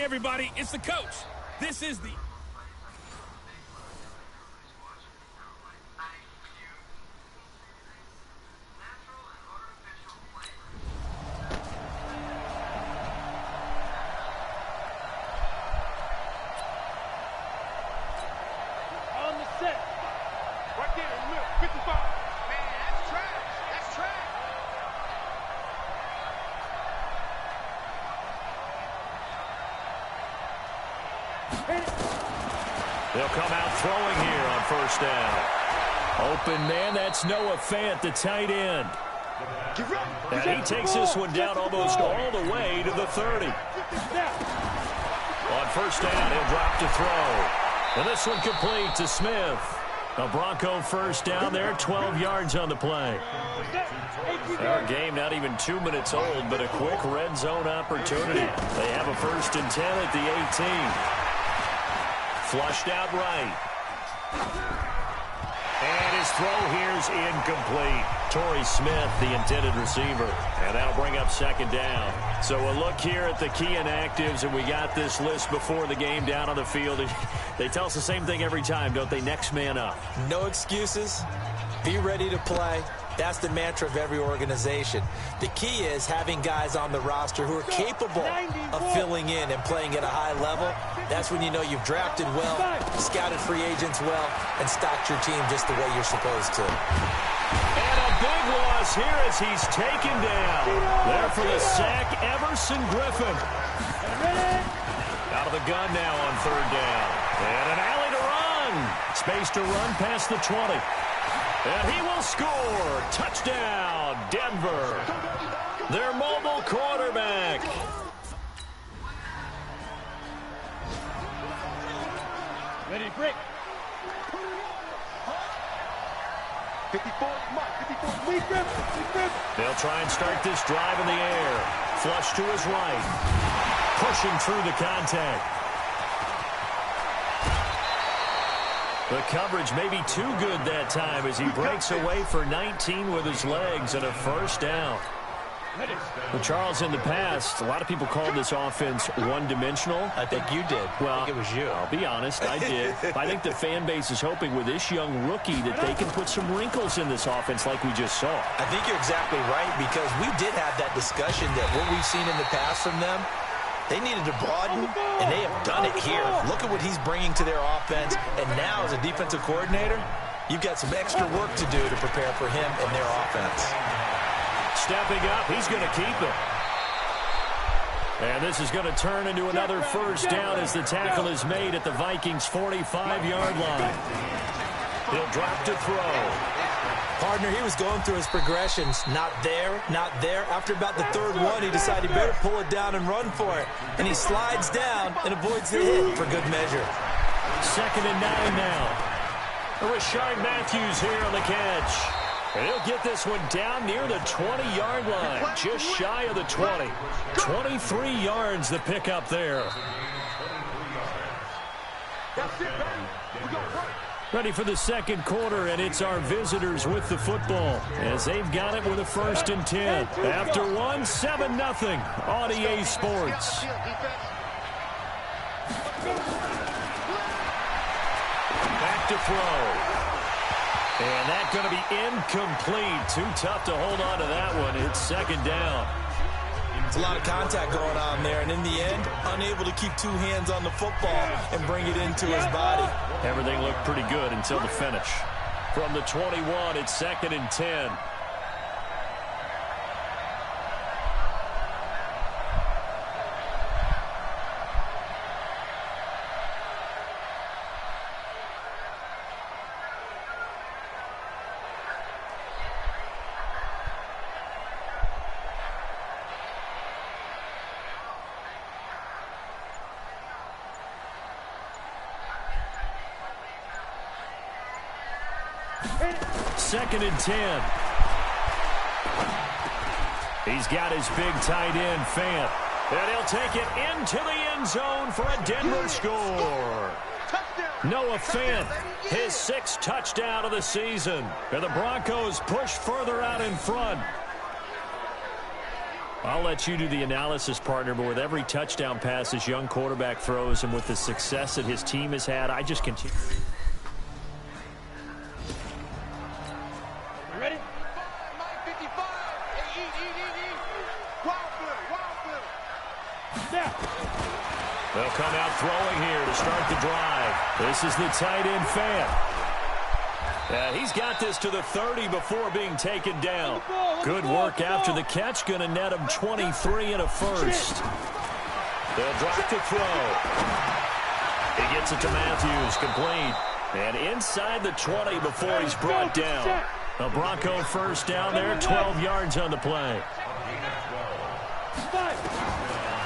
everybody, it's the coach. This is the... On the set. Right there in the middle, 55. Man, that's trash. That's trash. They'll come out throwing here on first down. Open man, that's Noah Fant, the tight end. And he takes this one down almost all the way to the 30. On first down, he'll drop to throw. And this one complete to Smith. A Bronco first down there, 12 yards on the play. Our game not even 2 minutes old, but a quick red zone opportunity. They have a 1st and 10 at the 18. Flushed out right. And his throw here's incomplete. Torrey Smith, the intended receiver. And that'll bring up 2nd down. So a look here at the key inactives, and we got this list before the game down on the field. They tell us the same thing every time, don't they? Next man up. No excuses. Be ready to play. That's the mantra of every organization. The key is having guys on the roster who are capable of filling in and playing at a high level. That's when you know you've drafted well, scouted free agents well, and stocked your team just the way you're supposed to. And a big loss here as he's taken down. There for the sack, Everson Griffin. Out of the gun now on 3rd down. And an alley to run. Space to run past the 20. And he will score. Touchdown, Denver. Their mobile quarterback. Ready to break. 54, Mike, 54, Lee Griffin. They'll try and start this drive in the air. Flush to his right. Pushing through the contact. The coverage may be too good that time as he breaks away for 19 with his legs and a 1st down. Well, Charles, in the past, a lot of people called this offense one-dimensional. I think you did. Well, I think it was you. I'll be honest, I did. I think the fan base is hoping with this young rookie that they can put some wrinkles in this offense like we just saw. I think you're exactly right, because we did have that discussion that what we've seen in the past from them, they needed to broaden, and they have done it here. Look at what he's bringing to their offense, and now as a defensive coordinator, you've got some extra work to do to prepare for him and their offense. Stepping up, he's going to keep it. And this is going to turn into another 1st down as the tackle is made at the Vikings' 45-yard line. He'll drop to throw. Partner, he was going through his progressions. Not there, not there. After about the 3rd one, he decided he better pull it down and run for it. And he slides down and avoids the hit for good measure. 2nd and 9 now. Rashard Matthews here on the catch. And he'll get this one down near the 20-yard line, just shy of the 20. 23 yards the pickup there. Ready for the 2nd quarter, and it's our visitors with the football as they've got it with a 1st and 10. After one, 7-0 on EA Sports. Back to throw. And that's going to be incomplete. Too tough to hold on to that one. It's 2nd down. It's a lot of contact going on there, and in the end, unable to keep 2 hands on the football and bring it into his body. Everything looked pretty good until the finish. From the 21, it's 2nd and 10. Second and 10. He's got his big tight end, Fant. And he'll take it into the end zone for a Denver score. Noah Fant, his 6th touchdown of the season. And the Broncos push further out in front. I'll let you do the analysis, partner, but with every touchdown pass this young quarterback throws and with the success that his team has had, I just continue. You ready? 55. Hey, eat. Wild Bill. Snap. They'll come out throwing here to start the drive. This is the tight end fan. He's got this to the 30 before being taken down. Good work after the catch. Going to net him 23 and a first. They'll drop to throw. He gets it to Matthews, complete. And inside the 20 before he's brought down. A Bronco first down there, 12 yards on the play.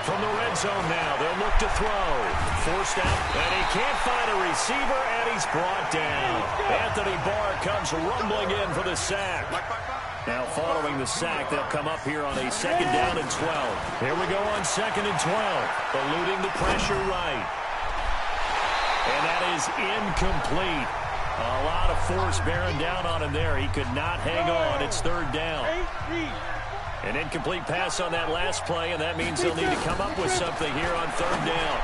From the red zone now, they'll look to throw. Forced out, and he can't find a receiver, and he's brought down. Anthony Barr comes rumbling in for the sack. Now following the sack, they'll come up here on a second down and 12. Here we go on second and 12. Eluding the pressure right. And that is incomplete. A lot of force bearing down on him there. He could not hang on. It's third down. An incomplete pass on that last play, and that means they'll need to come up with something here on third down.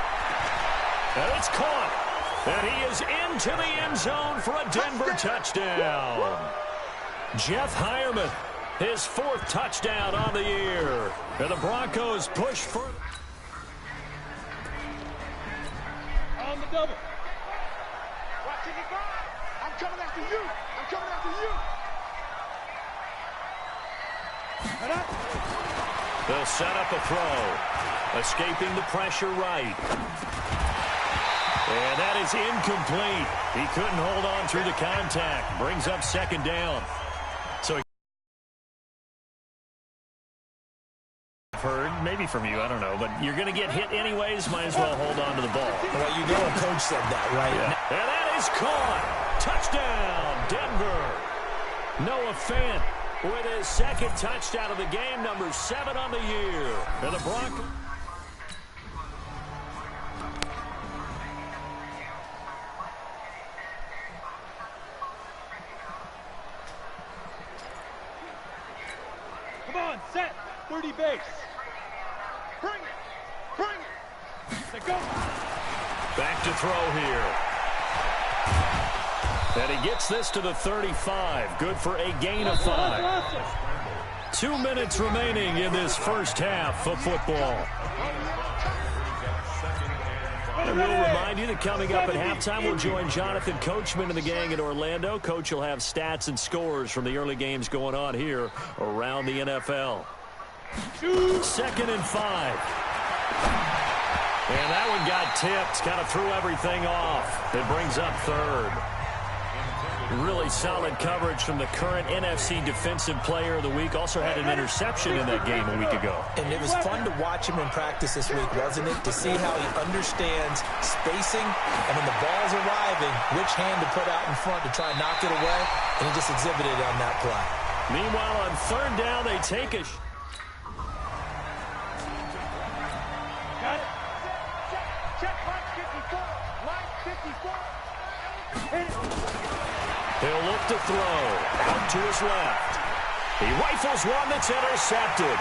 And it's caught. And he is into the end zone for a Denver touchdown. Jeff Hireman, his fourth touchdown on the year. And the Broncos push further. On the double. Watching it go. I'm coming after you. They'll set up a throw. Escaping the pressure right. And that is incomplete. He couldn't hold on through the contact. Brings up second down. So I've heard, maybe from you, I don't know, but you're going to get hit anyways. Might as well hold on to the ball. Well, you know a coach said that, right? Yeah. And that is caught. Touchdown, Denver. Noah Fant with his second touchdown of the game, number 7 on the year. And the Broncos. Come on, set. 30 base. Bring it. Let's go. Back to throw here. And he gets this to the 35. Good for a gain of 5. 2 minutes remaining in this first half of football. And we'll remind you that coming up at halftime, we'll join Jonathan Coachman and the gang in Orlando. Coach will have stats and scores from the early games going on here around the NFL. 2nd and 5. And that one got tipped, kind of threw everything off. It brings up third. Really solid coverage from the current NFC Defensive Player of the Week. Also had an interception in that game a week ago. And it was fun to watch him in practice this week, wasn't it? To see how he understands spacing and when the ball's arriving, which hand to put out in front to try and knock it away. And he just exhibited it on that play. Meanwhile, on third down, they take a... Got it. Check line 54. Line 54. Hit it. He'll look to throw. Out to his left. He rifles one that's intercepted.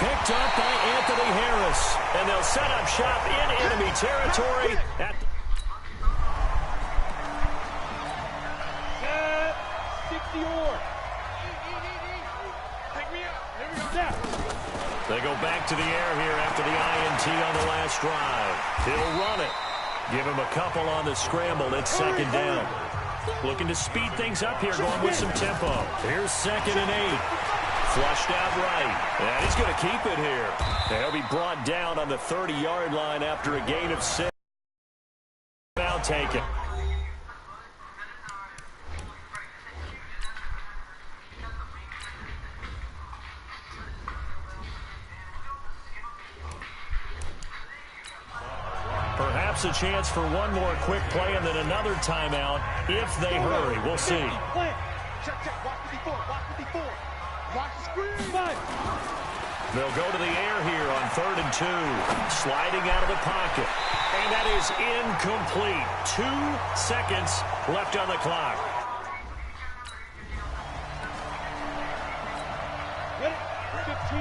Picked up by Anthony Harris. And they'll set up shop in enemy territory. At 60 or. Take me out. Here we go. They go back to the air here after the INT on the last drive. He'll run it. Give him a couple on the scramble. It's second down. Looking to speed things up here, going with some tempo. Here's 2nd and 8. Flushed out right. And he's going to keep it here. He'll be brought down on the 30-yard line after a gain of 6. Now taken. Perhaps a chance for one more quick play and then another timeout if they hurry. We'll see. Check. Watch 54. Watch 54. Watch the screen. They'll go to the air here on 3rd and 2. Sliding out of the pocket. And that is incomplete. 2 seconds left on the clock. Get it. 15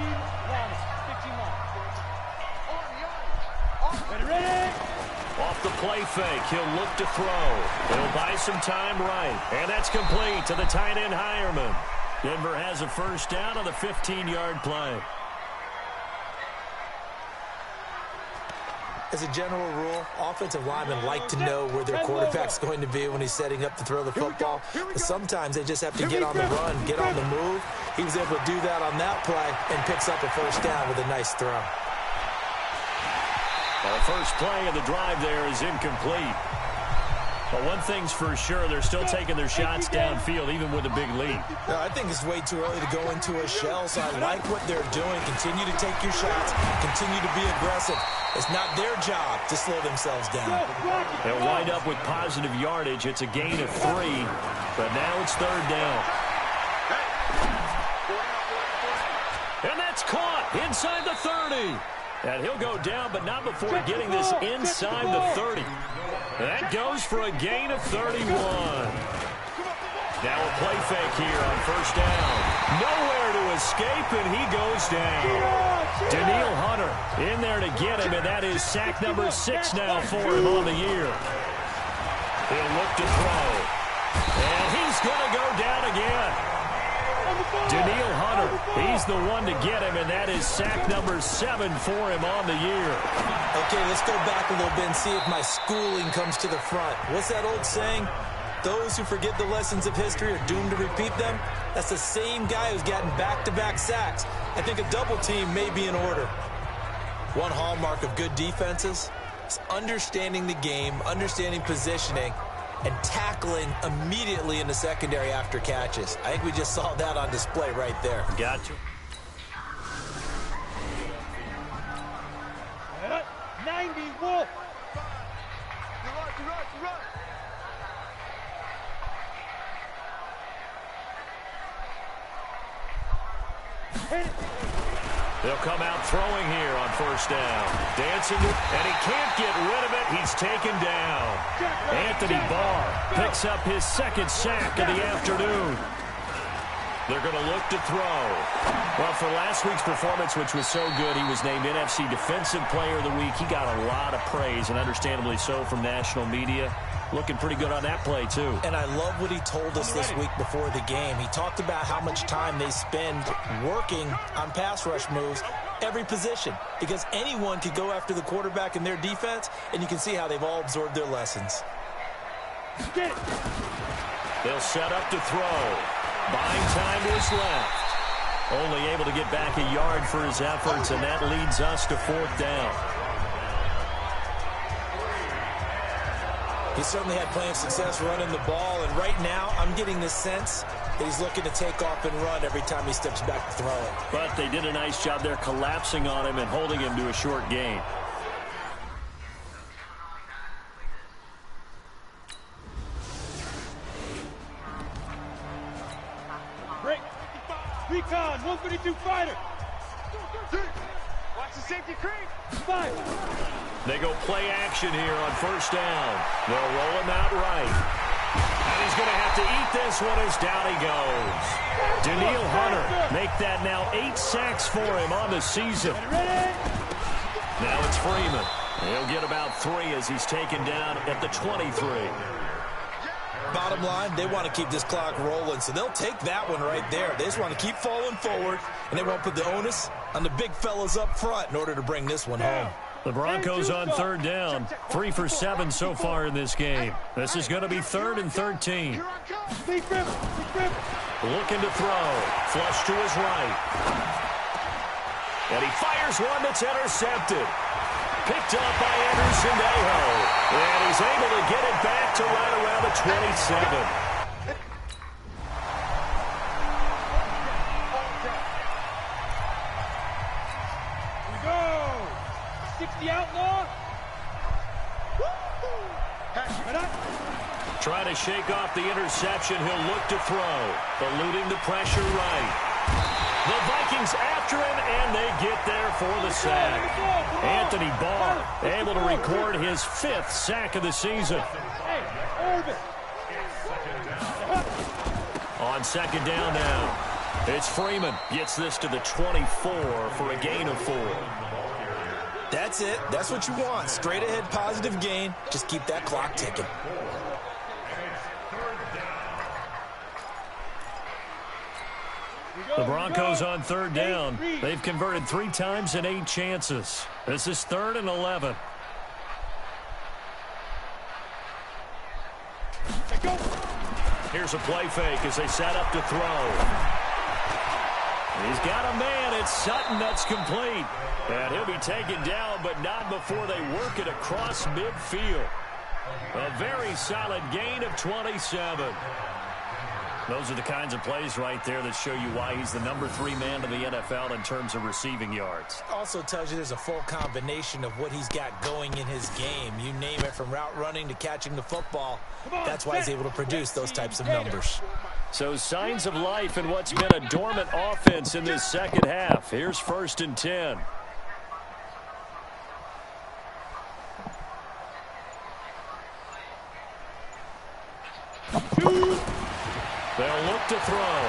long. 15 long. Ready? Off the play fake, he'll look to throw. He'll buy some time right. And that's complete to the tight end Hireman. Denver has a first down on the 15-yard play. As a general rule, offensive linemen like to know where their quarterback's going to be when he's setting up to throw the football. But sometimes they just have to get on the run, get on the move. He was able to do that on that play and picks up a first down with a nice throw. Well, the first play of the drive there is incomplete. But one thing's for sure, they're still taking their shots downfield, even with a big lead. No, I think it's way too early to go into a shell, so I like what they're doing. Continue to take your shots. Continue to be aggressive. It's not their job to slow themselves down. They'll wind up with positive yardage. It's a gain of 3, but now it's third down. And that's caught inside the 30. And he'll go down, but not before getting this inside the 30. That goes for a gain of 31. Now a play fake here on first down. Nowhere to escape, and he goes down. Danielle Hunter in there to get him, and that is sack number 6 now for him on the year. He'll look to throw. And he's going to go down again. Danielle Hunter, he's the one to get him, and that is sack number 7 for him on the year. Okay, let's go back a little bit and see if my schooling comes to the front. What's that old saying? Those who forget the lessons of history are doomed to repeat them. That's the same guy who's gotten back-to-back sacks. I think a double team may be in order. One hallmark of good defenses is understanding the game, understanding positioning, and tackling immediately in the secondary after catches. I think we just saw that on display right there. Gotcha. 90 Wolf. They'll come out throwing here on first down. Dancing, and he can't get rid of it. He's taken down. Anthony Barr picks up his second sack of the afternoon. They're going to look to throw. Well, for last week's performance, which was so good, he was named NFC Defensive Player of the Week. He got a lot of praise, and understandably so, from national media. Looking pretty good on that play, too. And I love what he told us this week before the game. He talked about how much time they spend working on pass rush moves, every position, because anyone could go after the quarterback in their defense, and you can see how they've all absorbed their lessons. They'll set up to throw. Buying time was left. Only able to get back a yard for his efforts, and that leads us to fourth down. He certainly had plenty of success running the ball, and right now I'm getting the sense that he's looking to take off and run every time he steps back to throw it. But they did a nice job there collapsing on him and holding him to a short gain. Break. Recon, 152 fighter. Watch the safety creep. 5. They go play action here on first down. They'll roll him out right. And he's going to have to eat this one as down he goes. Danielle Hunter make that now 8 sacks for him on the season. Now it's Freeman. He'll get about 3 as he's taken down at the 23. Bottom line, they want to keep this clock rolling, so they'll take that one right there. They just want to keep falling forward, and they won't put the onus on the big fellas up front in order to bring this one home. The Broncos on third down. 3 for 7 so far in this game. This is going to be 3rd and 13. Looking to throw. Flush to his right. And he fires one that's intercepted. Picked up by Anderson Aho. And he's able to get it back to right around the 27. The outlaw. Trying to shake off the interception. He'll look to throw. Eluding the pressure right. The Vikings after him, and they get there for the sack. Anthony Barr able to record his 5th sack of the season. On second down now. It's Freeman. Gets this to the 24 for a gain of 4. That's it. That's what you want. Straight ahead positive gain. Just keep that clock ticking. The Broncos on third down. They've converted 3 times in 8 chances. This is 3rd and 11. Here's a play fake as they set up to throw. He's got a man. It's Sutton that's complete. And he'll be taken down, but not before they work it across midfield. A very solid gain of 27. Those are the kinds of plays right there that show you why he's the number 3 man in the NFL in terms of receiving yards. Also tells you there's a full combination of what he's got going in his game. You name it, from route running to catching the football. That's why he's able to produce those types of numbers. So signs of life in what's been a dormant offense in this second half. Here's 1st and 10. They'll look to throw.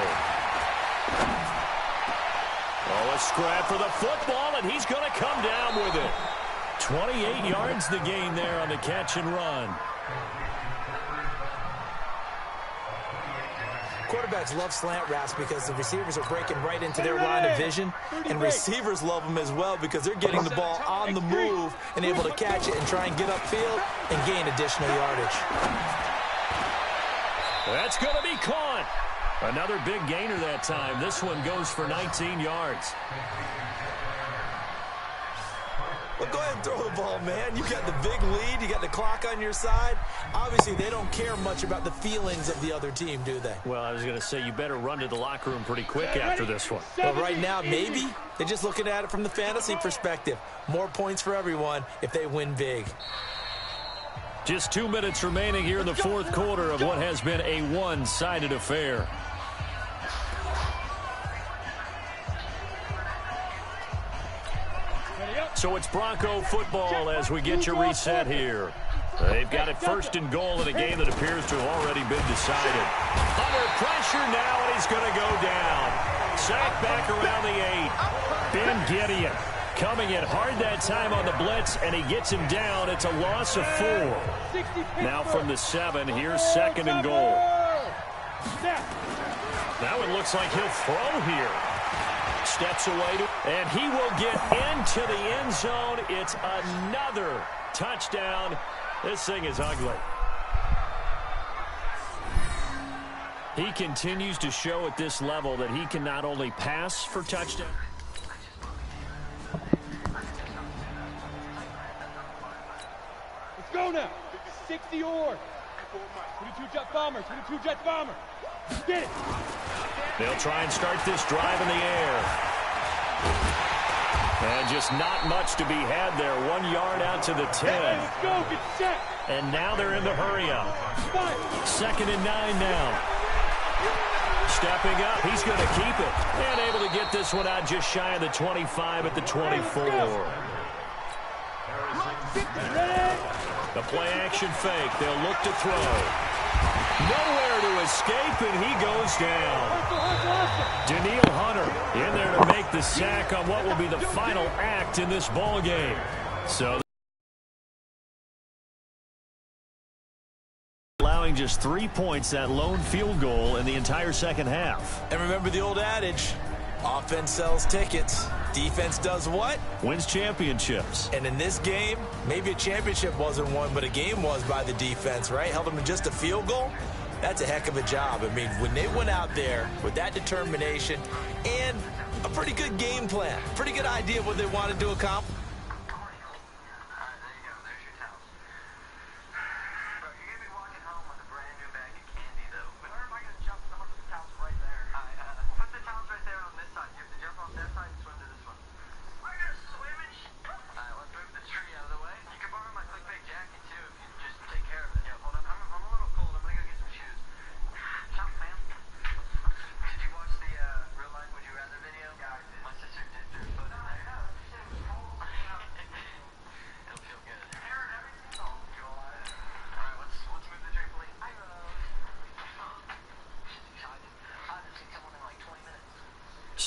Oh, a scrap for the football, and he's going to come down with it. 28 yards the gain there on the catch and run. Quarterbacks love slant routes because the receivers are breaking right into their line of vision, and receivers love them as well because they're getting the ball on the move and able to catch it and try and get upfield and gain additional yardage. That's going to be caught. Another big gainer that time. This one goes for 19 yards. Well, go ahead and throw the ball, man. You got the big lead. You got the clock on your side. Obviously, they don't care much about the feelings of the other team, do they? Well, I was going to say you better run to the locker room pretty quick after this one. Well, right now, maybe. They're just looking at it from the fantasy perspective. More points for everyone if they win big. Just 2 minutes remaining here in the 4th quarter of what has been a one-sided affair. So it's Bronco football as we get your reset here. They've got it 1st and goal in a game that appears to have already been decided. Under pressure now, and he's going to go down. Sacked back around the 8. Ben Gideon coming in hard that time on the blitz, and he gets him down. It's a loss of 4. Now from the 7, here's 2nd and goal. That one looks like he'll throw here. Steps away, and he will get into the end zone. It's another touchdown. This thing is ugly. He continues to show at this level that he can not only pass for touchdown. Let's go now. 60 or 22 jet bomber, 22 jet bomber. Get it. They'll try and start this drive in the air. And just not much to be had there. 1 yard out to the 10. Let's go. Get set. And now they're in the hurry up. 2nd and 9 now. Stepping up. He's going to keep it. And able to get this one out just shy of the 25 at the 24. The play action fake. They'll look to throw. Nowhere to escape, and he goes down. Daniil Hunter in there to make the sack on what will be the final act in this ball game. So allowing just 3 points, that lone field goal in the entire second half. And remember the old adage, offense sells tickets. Defense does what? Wins championships. And in this game, maybe a championship wasn't won, but a game was by the defense, right? Held them to just a field goal. That's a heck of a job. I mean, when they went out there with that determination and a pretty good game plan, pretty good idea of what they wanted to accomplish.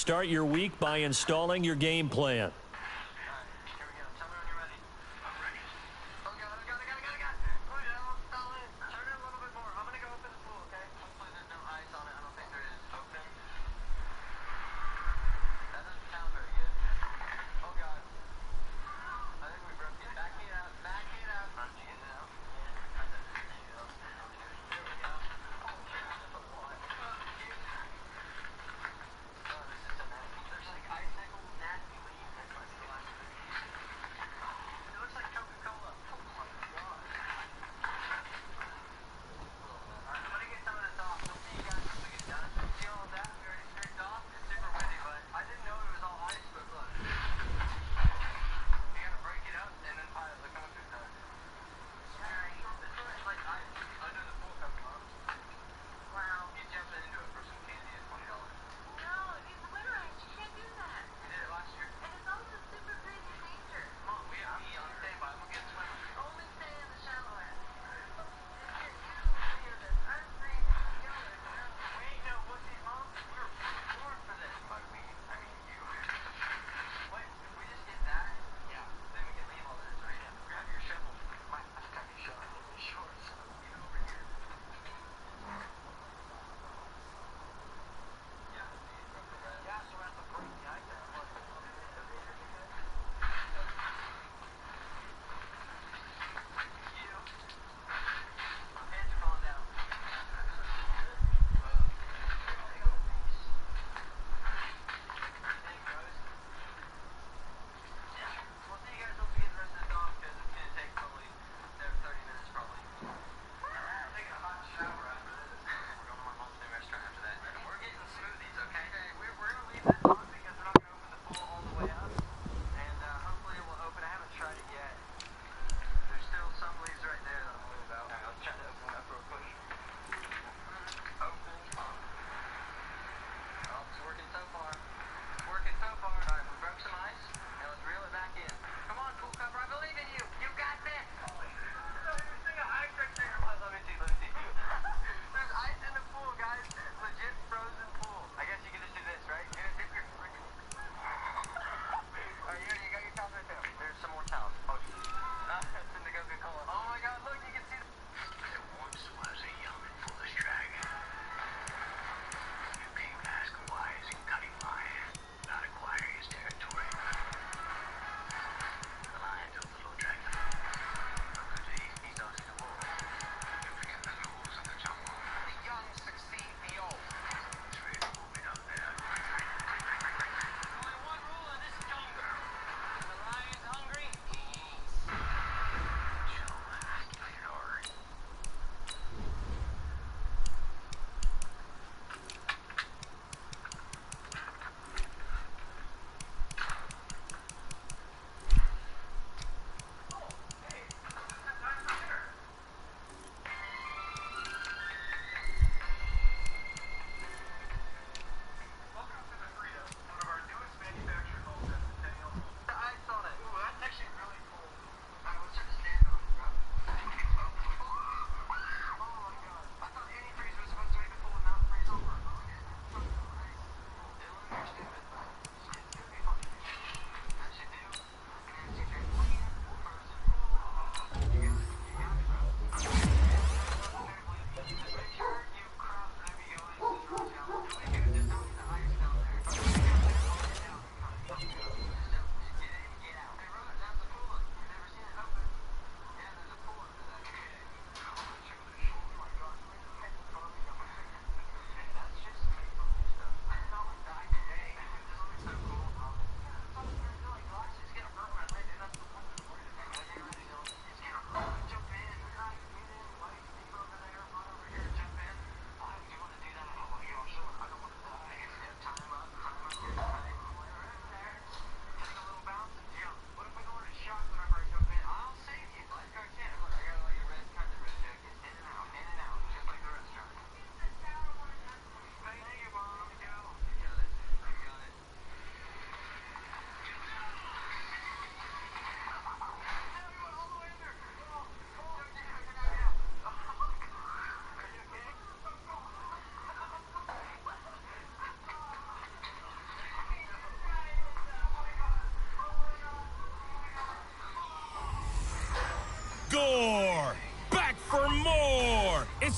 start your week by installing your game plan.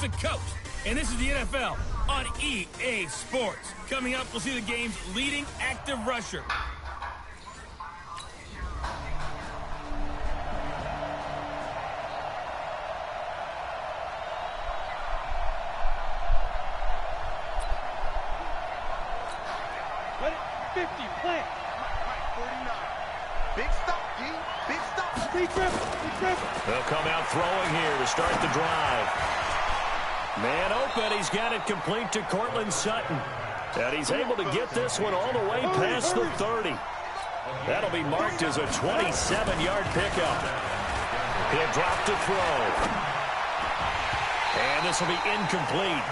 It's the coach, and this is the NFL on EA Sports. Coming up, we'll see the game's leading active rusher. Let it 50, plant. 49. Big stop, D. Big stop. Big grip. They'll come out throwing here to start the drive. Man open, he's got it complete to Cortland Sutton. And he's able to get this one all the way past the 30. That'll be marked as a 27-yard pickup. He'll drop to throw. And this will be incomplete.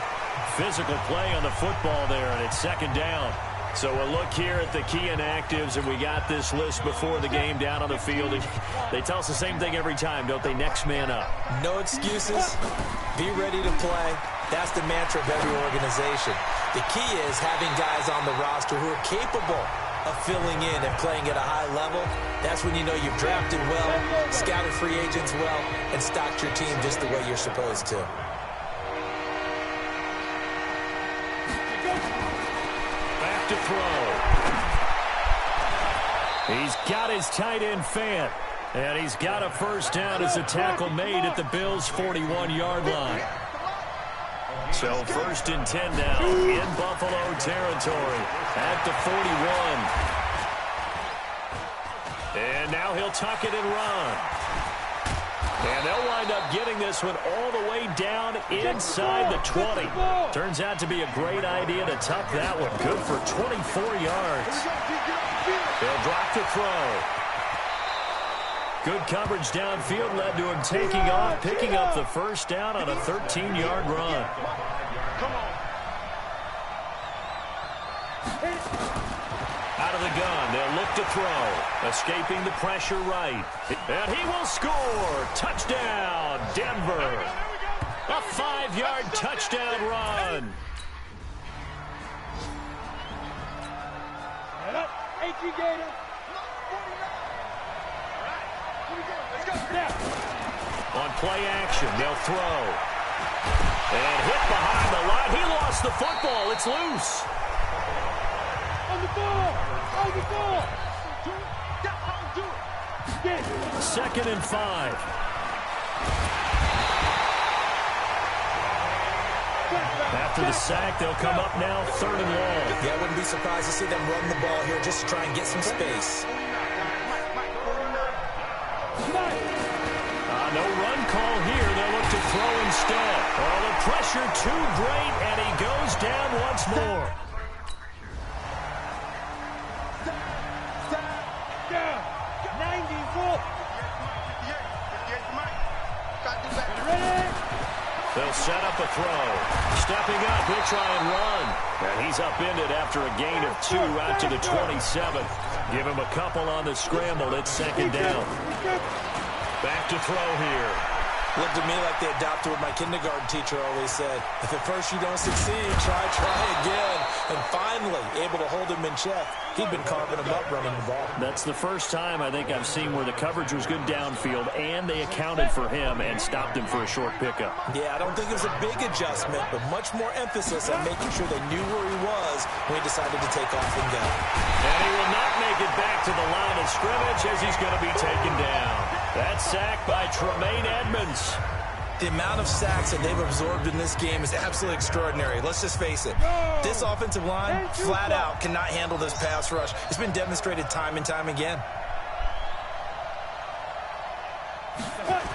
Physical play on the football there, and it's second down. So we'll look here at the key inactives, and we got this list before the game down on the field. They tell us the same thing every time, don't they? Next man up. No excuses. Be ready to play. That's the mantra of every organization. The key is having guys on the roster who are capable of filling in and playing at a high level. That's when you know you've drafted well, scouted free agents well, and stocked your team just the way you're supposed to. To throw. He's got his tight end Fant, and he's got a first down as a tackle made at the Bills' 41-yard line. So first and 10 now in Buffalo territory at the 41. And now he'll tuck it and run. And they'll wind up getting this one all the way down inside the 20. Turns out to be a great idea to tuck that one. Good for 24 yards. They'll drop to throw. Good coverage downfield led to him taking off, picking up the first down on a 13-yard run. Out of the gun, they'll look to throw. Escaping the pressure right. And he will score. Touchdown, Denver. A 5-yard touchdown run. On play action, they'll throw. And hit behind the line. He lost the football. It's loose. On the ball! Second and 5. After the sack, they'll come up now, third and long. Yeah, I wouldn't be surprised to see them run the ball here just to try and get some space. No run call here. They'll look to throw instead. Oh, the pressure too great, and he goes down once more. They'll set up a throw. Stepping up, he'll try and run. And he's upended after a gain of 2 out to the 27. Give him a couple on the scramble. It's second down. Back to throw here. Looked to me like they adopted what my kindergarten teacher always said. If at first you don't succeed, try again. And finally, able to hold him in check. He'd been carving him up running the ball. That's the first time I think I've seen where the coverage was good downfield and they accounted for him and stopped him for a short pickup. Yeah, I don't think it was a big adjustment, but much more emphasis on making sure they knew where he was when he decided to take off and go. And he will not make it back to the line of scrimmage as he's going to be taken down. That sack by Tremaine Edmonds. The amount of sacks that they've absorbed in this game is absolutely extraordinary. Let's just face it. This offensive line, flat out, cannot handle this pass rush. It's been demonstrated time and time again.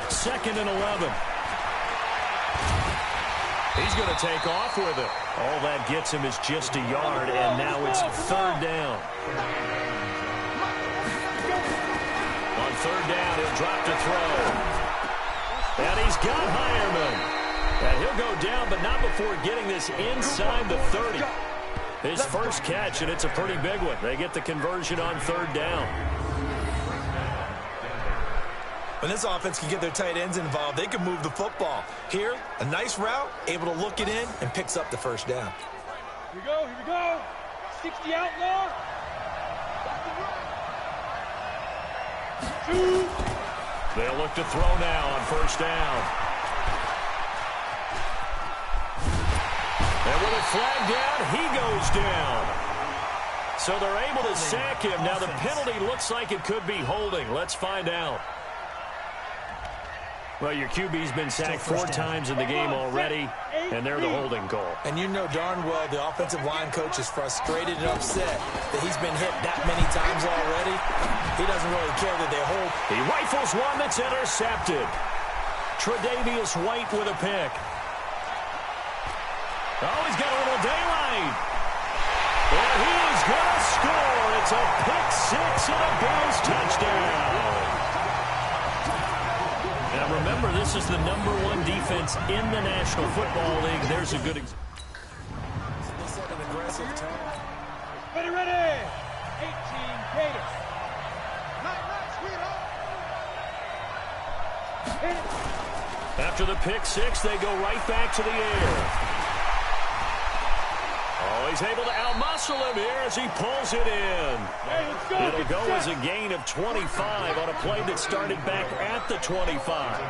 Second and 11. He's going to take off with it. All that gets him is just a yard, and now it's third down. On third down, he'll drop to throw. And he's got Hireman. And he'll go down, but not before getting this inside the 30. His first catch, and it's a pretty big one. They get the conversion on third down. When this offense can get their tight ends involved, they can move the football. Here, a nice route, able to look it in, and picks up the first down. Here we go. 60 outlaw. Two. They'll look to throw now on first down. And with a flag down, he goes down. So they're able to sack him. Now the penalty looks like it could be holding. Let's find out. Well, your QB's been sacked 4 times in the game already, and they're the holding call. And you know darn well the offensive line coach is frustrated and upset that he's been hit that many times already. He doesn't really care that they hold. He rifles one that's intercepted. Tre'Davious White with a pick. Oh, he's got a little daylight. And he is going to score. It's a pick 6 and a Bills touchdown. Now, remember, this is the #1 defense in the National Football League. There's a good example. They set an aggressive tone. Ready. 18, Gators. After the pick 6, they go right back to the air. Oh, he's able to outmuscle him here as he pulls it in. Hey, let's go. It'll go as a gain of 25 on a play that started back at the 25.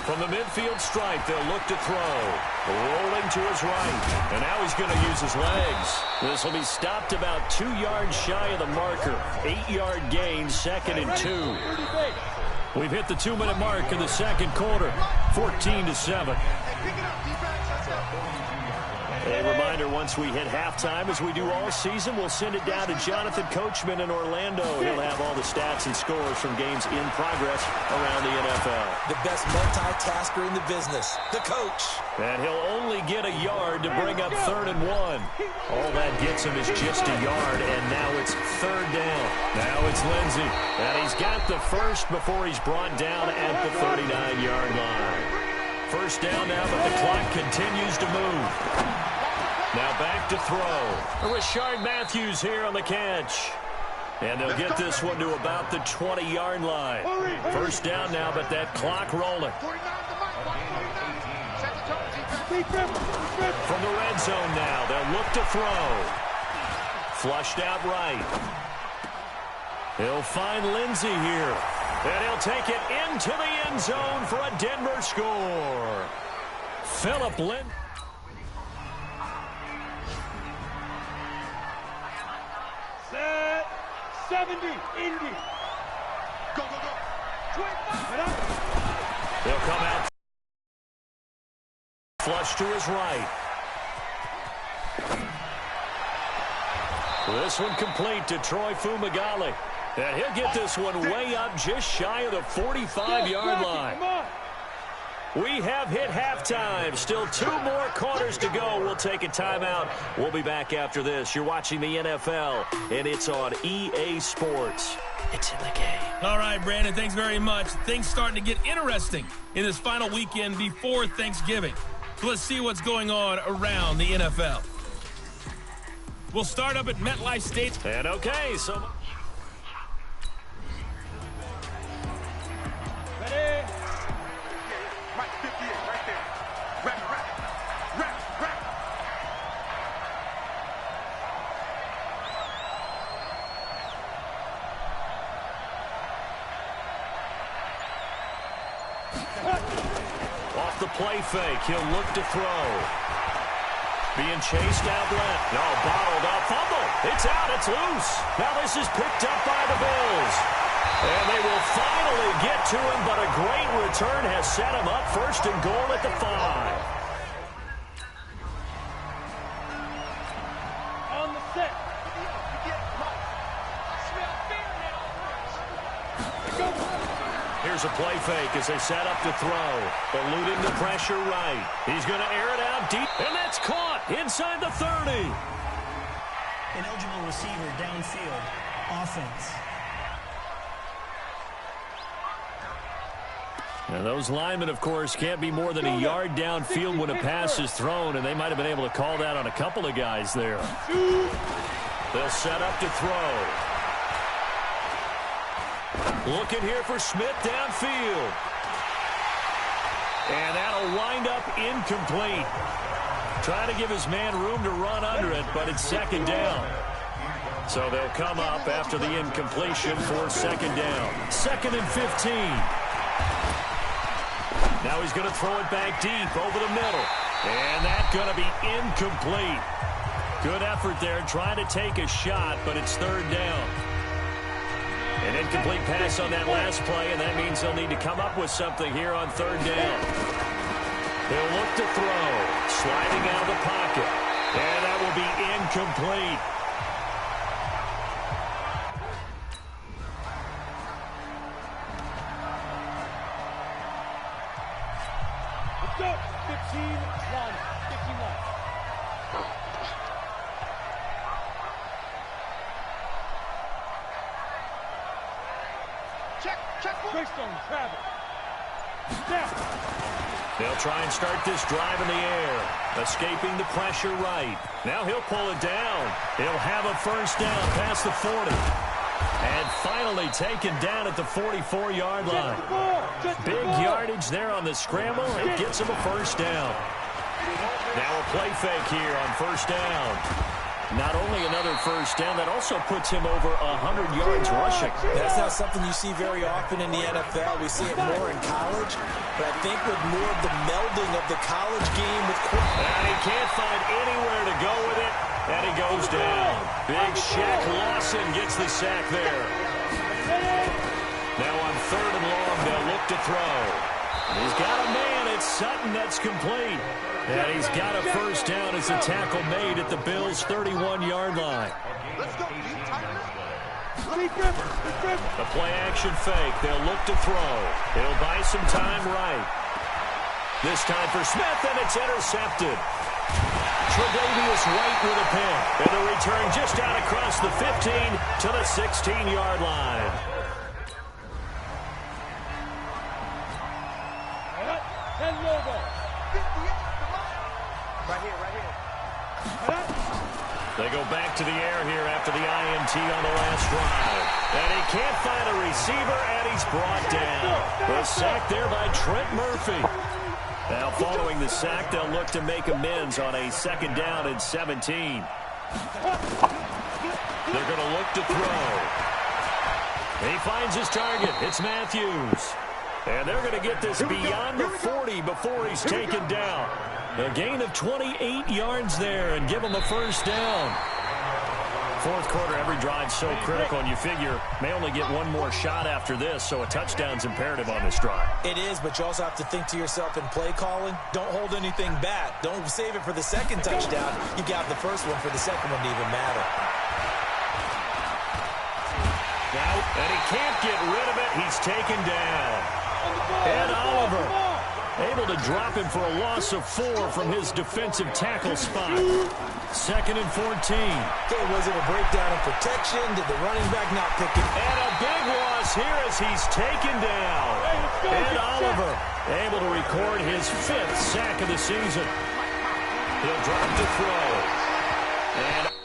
From the midfield stripe, they'll look to throw. Rolling to his right. And now he's going to use his legs. This will be stopped about 2 yards shy of the marker. 8-yard gain, 2nd and 2. We've hit the 2-minute mark in the second quarter. 14-7. A reminder, once we hit halftime, as we do all season, we'll send it down to Jonathan Coachman in Orlando. He'll have all the stats and scores from games in progress around the NFL. The best multitasker in the business, the coach. And he'll only get a yard to bring up 3rd and 1. All that gets him is just a yard, and now it's 3rd down. Now it's Lindsey, and he's got the first before he's brought down at the 39-yard line. First down now, but the clock continues to move. Now back to throw. Rashard Matthews here on the catch. And they'll get this one to about the 20-yard line. First down now, but that clock rolling. From the red zone now, they'll look to throw. Flushed out right. He'll find Lindsey here. And he'll take it into the end zone for a Denver score. Phillip Lindsey. Set. 70, Indy. Go. They'll come out. Flush to his right. This one complete to Troy Fumagalli. And he'll get this one way up just shy of the 45-yard line. We have hit halftime. Still 2 more quarters to go. We'll take a timeout. We'll be back after this. You're watching the NFL, and it's on EA Sports. It's in the game. All right, Brandon, thanks very much. Things starting to get interesting in this final weekend before Thanksgiving. So let's see what's going on around the NFL. We'll start up at MetLife Stadium. And okay, so... Ready. Off the play fake, he'll look to throw. Being chased out left. No, bottled up. Fumble. It's out. It's loose. Now this is picked up by the Bills. And they will finally get to him, but a great return has set him up 1st and goal at the 5. On the set. Here's a play fake as they set up to throw. Eluding the pressure right. He's going to air it out deep, and that's caught inside the 30. An eligible receiver downfield. Offense. And those linemen, of course, can't be more than a yard downfield when a pass is thrown, and they might have been able to call that on a couple of guys there. They'll set up to throw. Looking here for Smith downfield. And that'll wind up incomplete. Trying to give his man room to run under it, but it's 2nd down. So they'll come up after the incompletion for second down. 2nd and 15. Now he's going to throw it back deep over the middle. And that's going to be incomplete. Good effort there trying to take a shot, but it's 3rd down. An incomplete pass on that last play, and that means they'll need to come up with something here on 3rd down. They'll look to throw, sliding out of the pocket, and that will be incomplete. Let's go. 15-1. 15-1. Greystone, travel. They'll try and start this drive in the air. Escaping the pressure right. Now he'll pull it down. He'll have a 1st down past the 40. And finally taken down at the 44-yard line. Big yardage there on the scramble. It gets him a 1st down. Now a play fake here on 1st down. Not only another 1st down, that also puts him over 100 yards rushing. That's not something you see very often in the NFL. We see it more in college, but I think with more of the melding of the college game with quarterback. And he can't find anywhere to go with it, and he goes down. Big Shaq Lawson gets the sack there. Now on 3rd and long, they'll look to throw. He's got a man. It's Sutton that's complete. And he's got a 1st down as a tackle made at the Bills' 31-yard line. Let's go. The play-action fake. They'll look to throw. He'll buy some time right. This time for Smith, and it's intercepted. Tre'Davious White with a pick. And the return just out across the 15 to the 16-yard line. They go back to the air here after the INT on the last drive. And he can't find a receiver, and he's brought down. The sack there by Trent Murphy. Now following the sack, they'll look to make amends on a 2nd down and 17. They're going to look to throw. He finds his target. It's Matthews. And they're going to get this beyond the 40 before he's taken down. A gain of 28 yards there and give him a 1st down. 4th quarter, every drive so critical, and you figure may only get one more shot after this, so a touchdown's imperative on this drive. It is, but you also have to think to yourself in play calling, don't hold anything back. Don't save it for the 2nd touchdown. You got the 1st one for the 2nd one to even matter. Now, and he can't get rid of it. He's taken down. Ed Oliver able to him for a loss of 4 from his defensive tackle spot. 2nd and 14. Okay, was it a breakdown in protection? Did the running back not pick it? And a big loss here as he's taken down. Ed Oliver able to record his 5th sack of the season. He'll drop to throw. And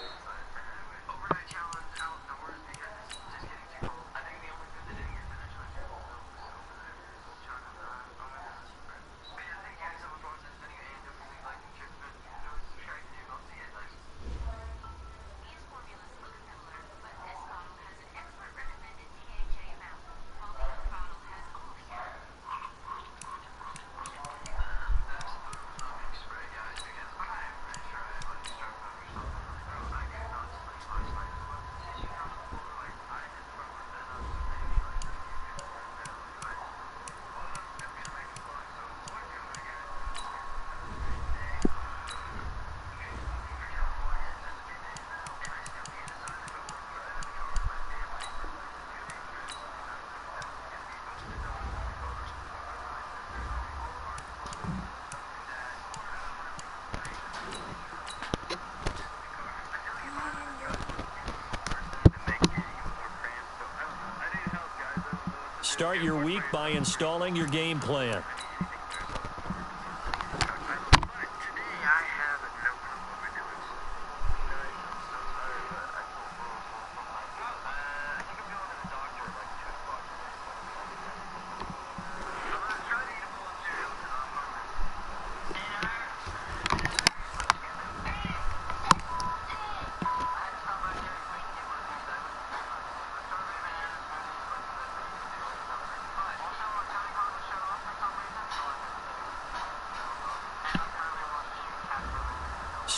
start your week by installing your game plan.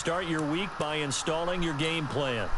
start your week by installing your game plan.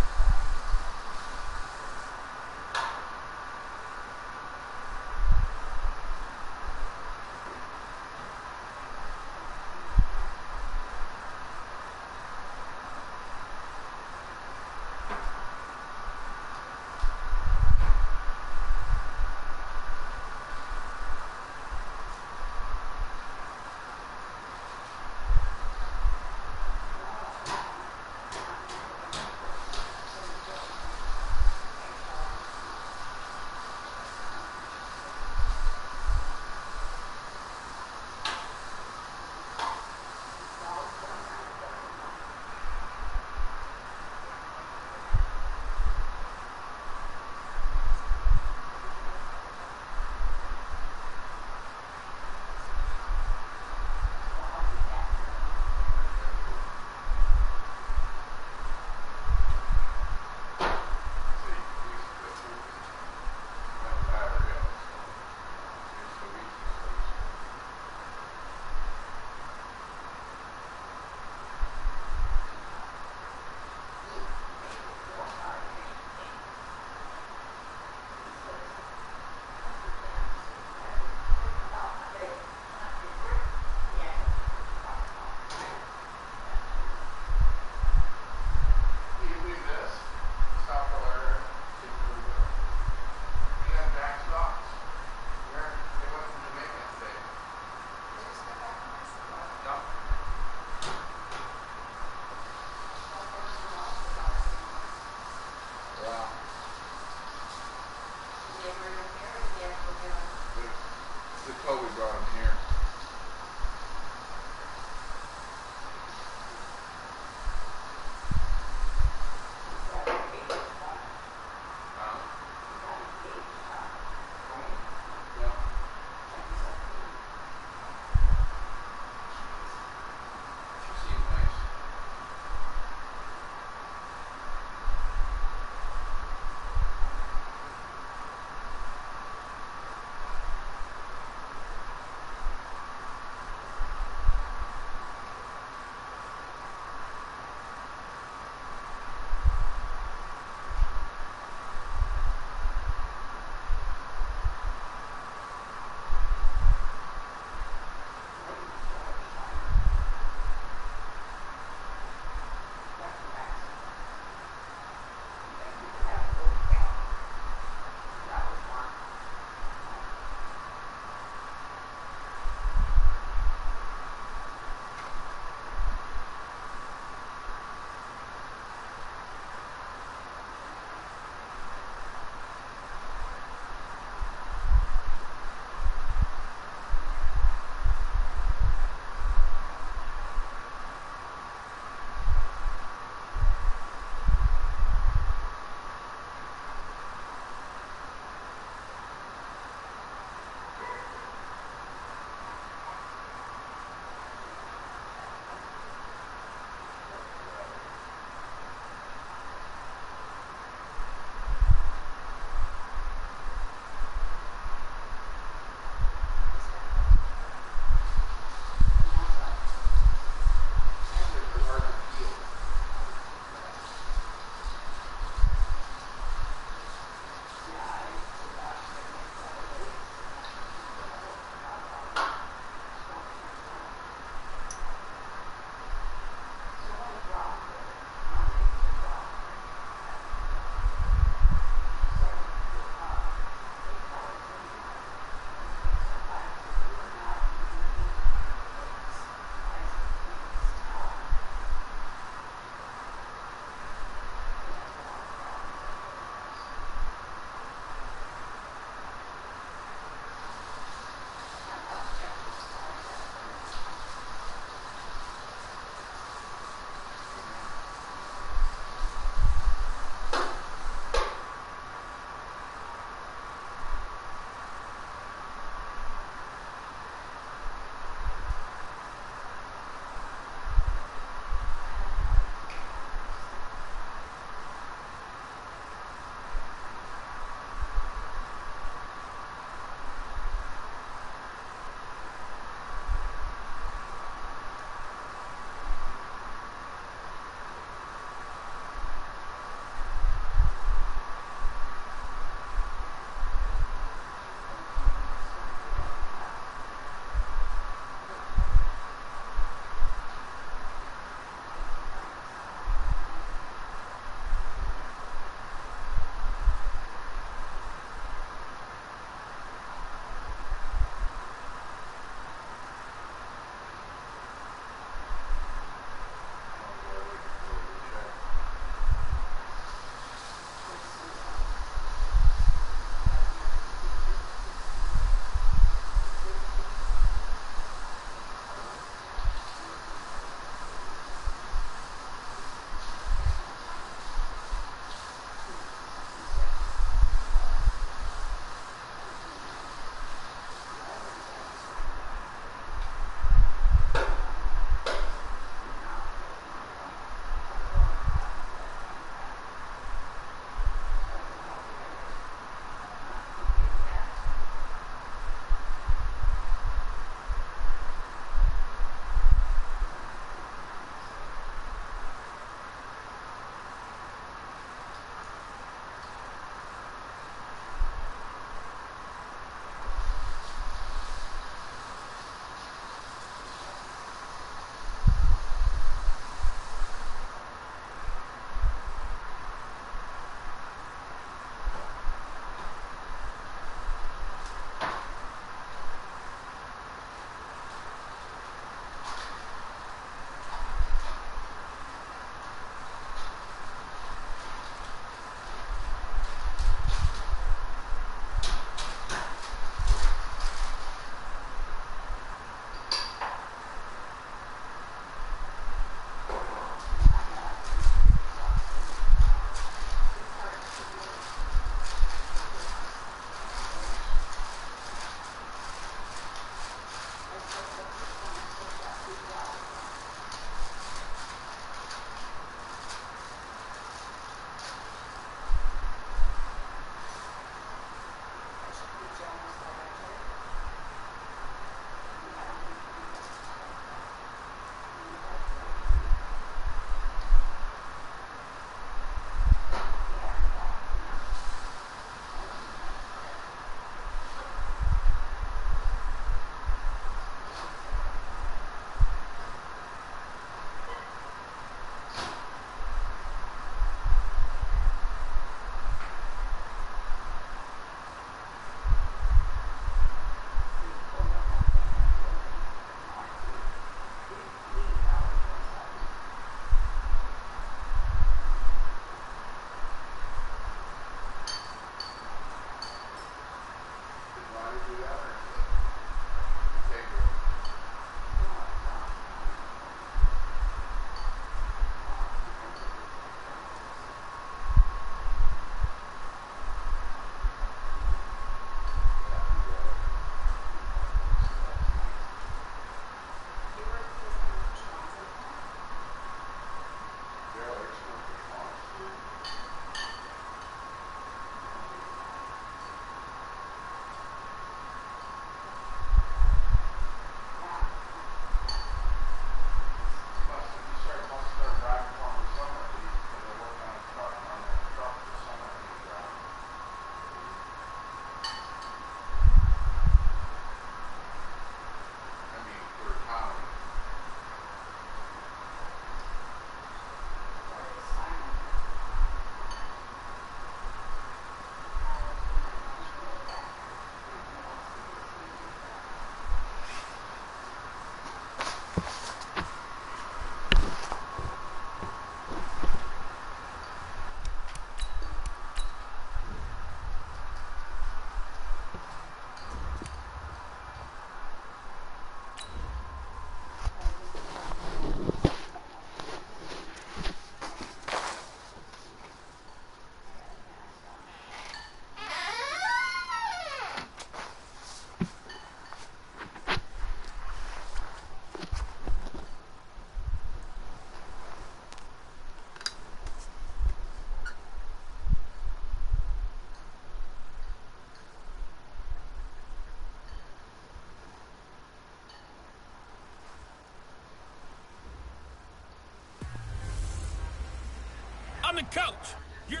I'm the coach. You're...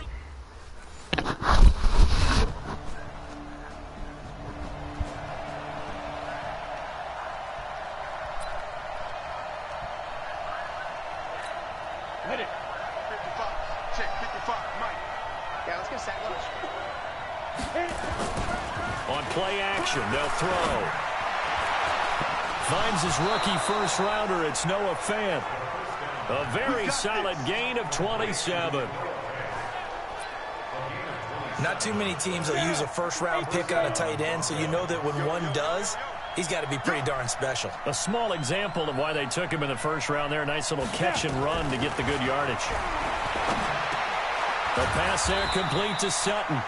Hit it. 55. Check 55. Mike. Yeah, let's get a sack lunch. On play action, they'll throw. Finds his rookie first rounder. It's Noah Fant. A very solid gain of 27. Not too many teams will use a first-round pick on a tight end, so you know that when one does, he's got to be pretty darn special. A small example of why they took him in the first round there. Nice little catch and run to get the good yardage. The pass there complete to Sutton.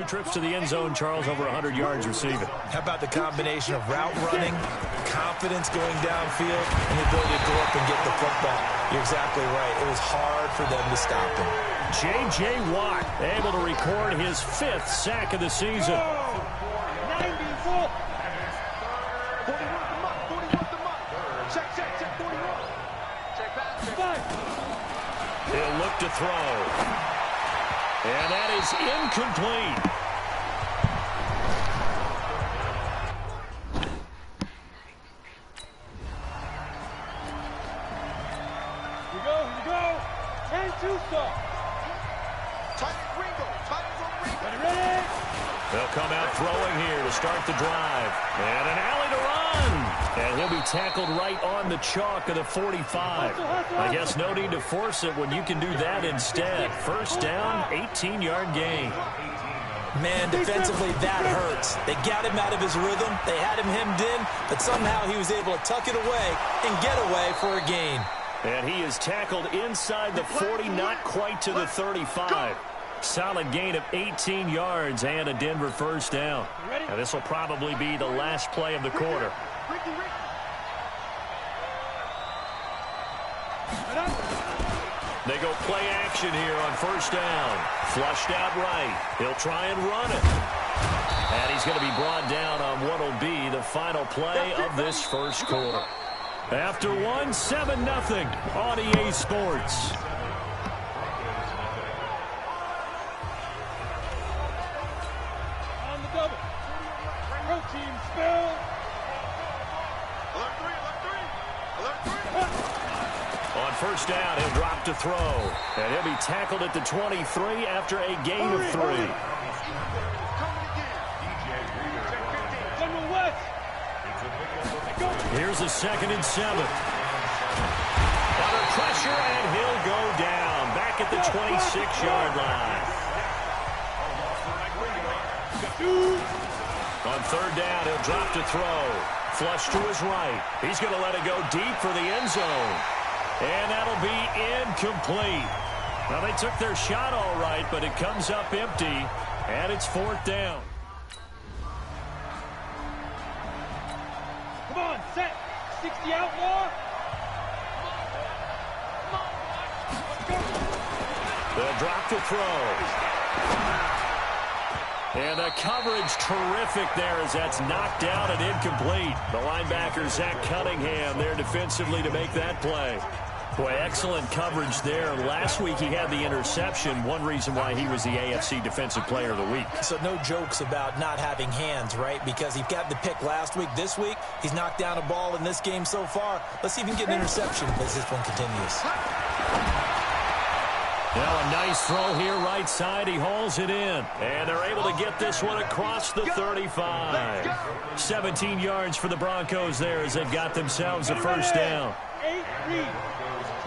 trips to the end zone, Charles, over 100 yards receiving. How about the combination of route running, confidence going downfield, and the ability to go up and get the football? You're exactly right. It was hard for them to stop him. J.J. Watt able to record his 5th sack of the season. 94. 41 the mark. Check, 41. Check back. He'll look to throw. And that is incomplete. Here we go. And 2-star. Ready? They'll come out throwing here to start the drive. And an alley to run. And he'll be tackled right on the chalk of the 45. I guess no need to force it when you can do that instead. First down, 18-yard gain. Man, defensively, that hurts. They got him out of his rhythm. They had him hemmed in, but somehow he was able to tuck it away and get away for a gain. And he is tackled inside the 40, not quite to the 35. Solid gain of 18 yards and a Denver first down. Now this will probably be the last play of the quarter. They go play action here on first down. Flushed out right. He'll try and run it. And he's going to be brought down on what will be the final play of this first quarter. After one, 7-0 on EA Sports. On the double. Protein spill. On first down, he'll drop to throw. And he'll be tackled at the 23 after a gain of 3. General West. Here's a 2nd and 7. Under pressure, and he'll go down. Back at the 26-yard line. On third down, he'll drop to throw. Flush to his right. He's going to let it go deep for the end zone. And that'll be incomplete. Now, they took their shot all right, but it comes up empty, and it's 4th down. Come on, set. 60 outlaw. They'll drop to throw. And the coverage terrific there as that's knocked down and incomplete. The linebacker, Zach Cunningham, there defensively to make that play. Boy, excellent coverage there. Last week he had the interception. One reason why he was the AFC Defensive Player of the Week. So no jokes about not having hands, right? Because he got the pick last week. This week, he's knocked down a ball in this game so far. Let's see if he can get an interception as this one continues. Now a nice throw here right side. He hauls it in. And they're able to get this one across the 35. 17 yards for the Broncos there as they've got themselves a first down.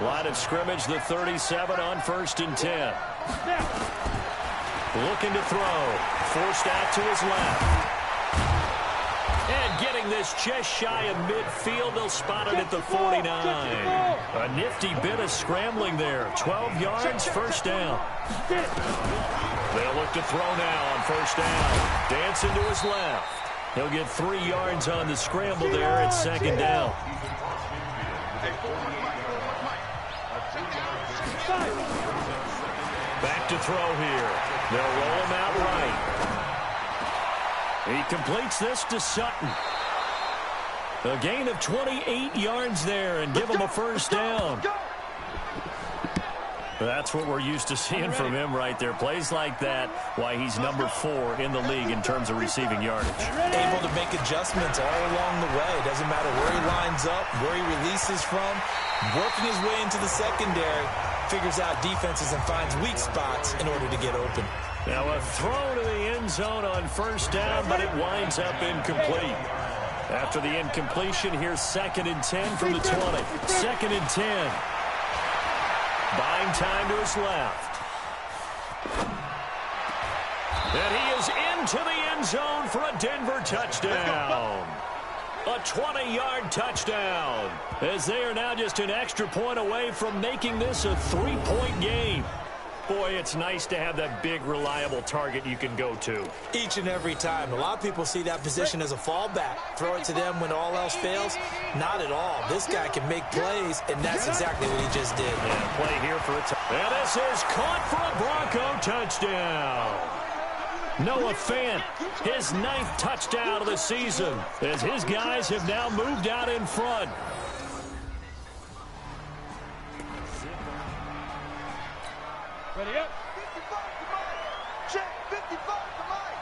Line of scrimmage, the 37 on 1st and 10. Looking to throw. Forced out to his left. And getting this just shy of midfield. They'll spot it at the 49. A nifty bit of scrambling there. 12 yards, first down. They'll look to throw now on first down. Dancing to his left. He'll get 3 yards on the scramble there at 2nd down. Back to throw here. They'll roll him out right. He completes this to Sutton. A gain of 28 yards there and give him a first down. That's what we're used to seeing from him right there. Plays like that, why he's number 4 in the league in terms of receiving yardage. Able to make adjustments all along the way. Doesn't matter where he lines up, where he releases from. Working his way into the secondary, figures out defenses and finds weak spots in order to get open. Now a throw to the end zone on first down, but it winds up incomplete. After the incompletion, here's 2nd and 10 from the 20. 2nd and 10. Buying time to his left. And he is into the end zone for a Denver touchdown. A 20-yard touchdown. As they are now just an extra point away from making this a 3-point game. Boy, it's nice to have that big, reliable target you can go to. Each and every time. A lot of people see that position as a fallback. Throw it to them when all else fails. Not at all. This guy can make plays, and that's exactly what he just did. Yeah, play here for a touchdown. And this is caught for a Bronco touchdown. Noah Fant, his 9th touchdown of the season, as his guys have now moved out in front. Ready up. 55 to Mike. Check. 55 to Mike.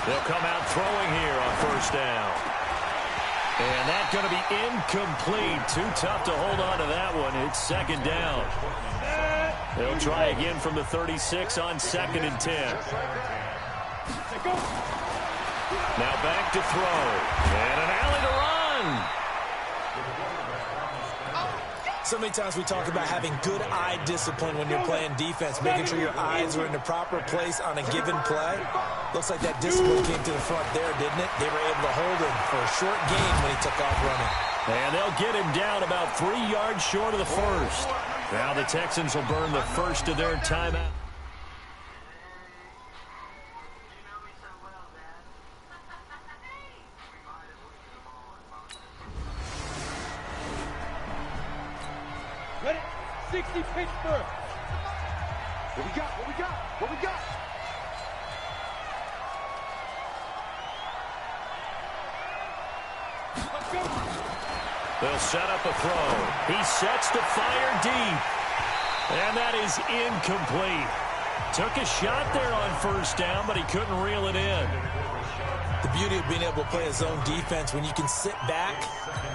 They'll come out throwing here on first down. And that's going to be incomplete. Too tough to hold on to that one. It's second down. They'll try again from the 36 on 2nd and 10. Now back to throw. And an alley to run. So many times we talk about having good eye discipline when you're playing defense, making sure your eyes are in the proper place on a given play. Looks like that discipline came to the front there, didn't it? They were able to hold him for a short gain when he took off running. And they'll get him down about 3 yards short of the first. Now the Texans will burn the first of their timeout. Ready? 60 Pittsburgh. What we got? What we got? What we got? Let's go. They'll set up a throw. He sets to fire deep. And that is incomplete. Took a shot there on first down, but he couldn't reel it in. The beauty of being able to play a zone defense when you can sit back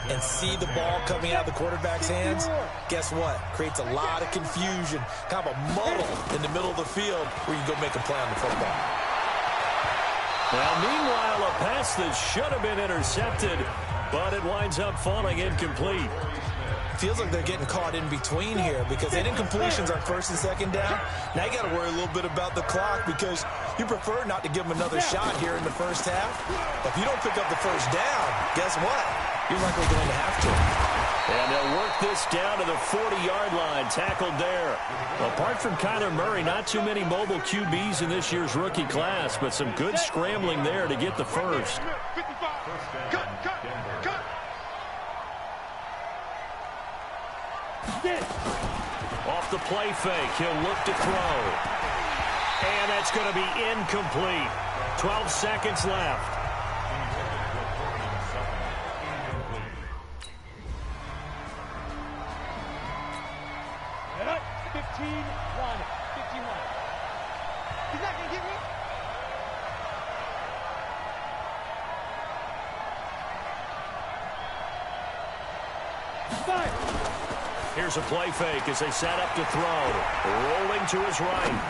and see the ball coming out of the quarterback's hands, guess what? Creates a lot of confusion, kind of a muddle in the middle of the field where you go make a play on the football. Now, meanwhile, a pass that should have been intercepted, but it winds up falling incomplete. Feels like they're getting caught in between here because they did incompletions on 1st and 2nd down. Now you got to worry a little bit about the clock because you prefer not to give them another shot here in the first half. But if you don't pick up the first down, guess what? You're likely going to have to. And they'll work this down to the 40-yard line, tackled there. Apart from Kyler Murray, not too many mobile QBs in this year's rookie class, but some good scrambling there to get the first. 55. Cut, cut, cut. Off the play fake, he'll look to throw. And that's going to be incomplete. 12 seconds left. Head up. 15 line. 15 line. He's not going to get me. Five. Here's a play fake as they set up to throw. Rolling to his right.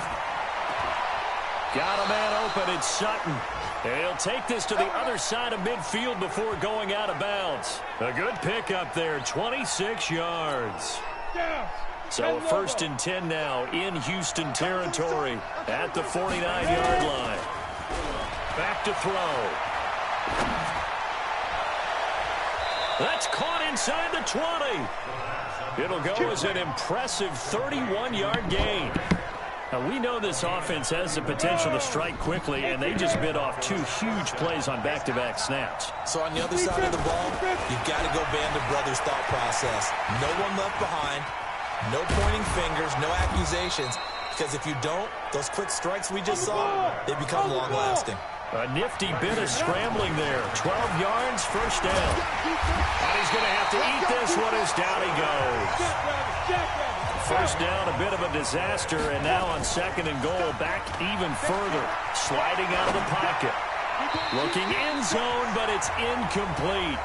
Got a man open. It's Sutton. And he'll take this to the other side of midfield before going out of bounds. A good pickup there, 26 yards. Down. So a 1st and 10 now in Houston territory at the 49-yard line. Back to throw. That's caught inside the 20. It'll go as an impressive 31-yard gain. Now, we know this offense has the potential to strike quickly, and they just bit off 2 huge plays on back-to-back snaps. So on the other side of the ball, you've got to go Band of Brothers thought process. No one left behind, no pointing fingers, no accusations, because if you don't, those quick strikes we just saw, they become long-lasting. A nifty bit of scrambling there. 12 yards, first down. And he's going to have to eat this one as down he goes. First down, a bit of a disaster, and now on 2nd and goal, back even further. Sliding out of the pocket. Looking end zone, but it's incomplete.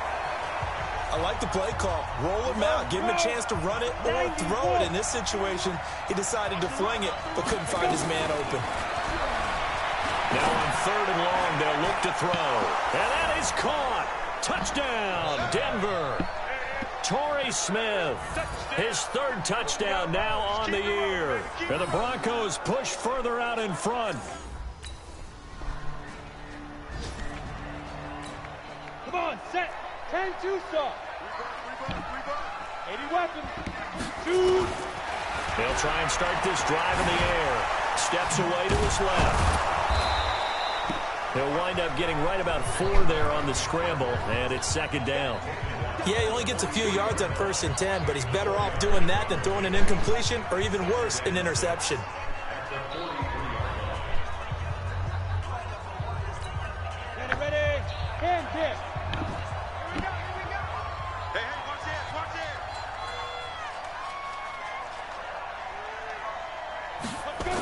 I like the play call. Roll him out, give him a chance to run it or throw it. In this situation, he decided to fling it, but couldn't find his man open. Now on 3rd and long, they'll look to throw. And that is caught. Touchdown, Denver. Torrey Smith, his 3rd touchdown now on the year. And the Broncos push further out in front. Come on, set. 10-2 saw. 80 weapons. Shoot. They'll try and start this drive in the air. Steps away to his left. He'll wind up getting right about 4 there on the scramble, and it's second down. Yeah, he only gets a few yards on 1st and 10, but he's better off doing that than throwing an incompletion, or even worse, an interception. Ready? Hand kick. Here we go. Hey, watch this.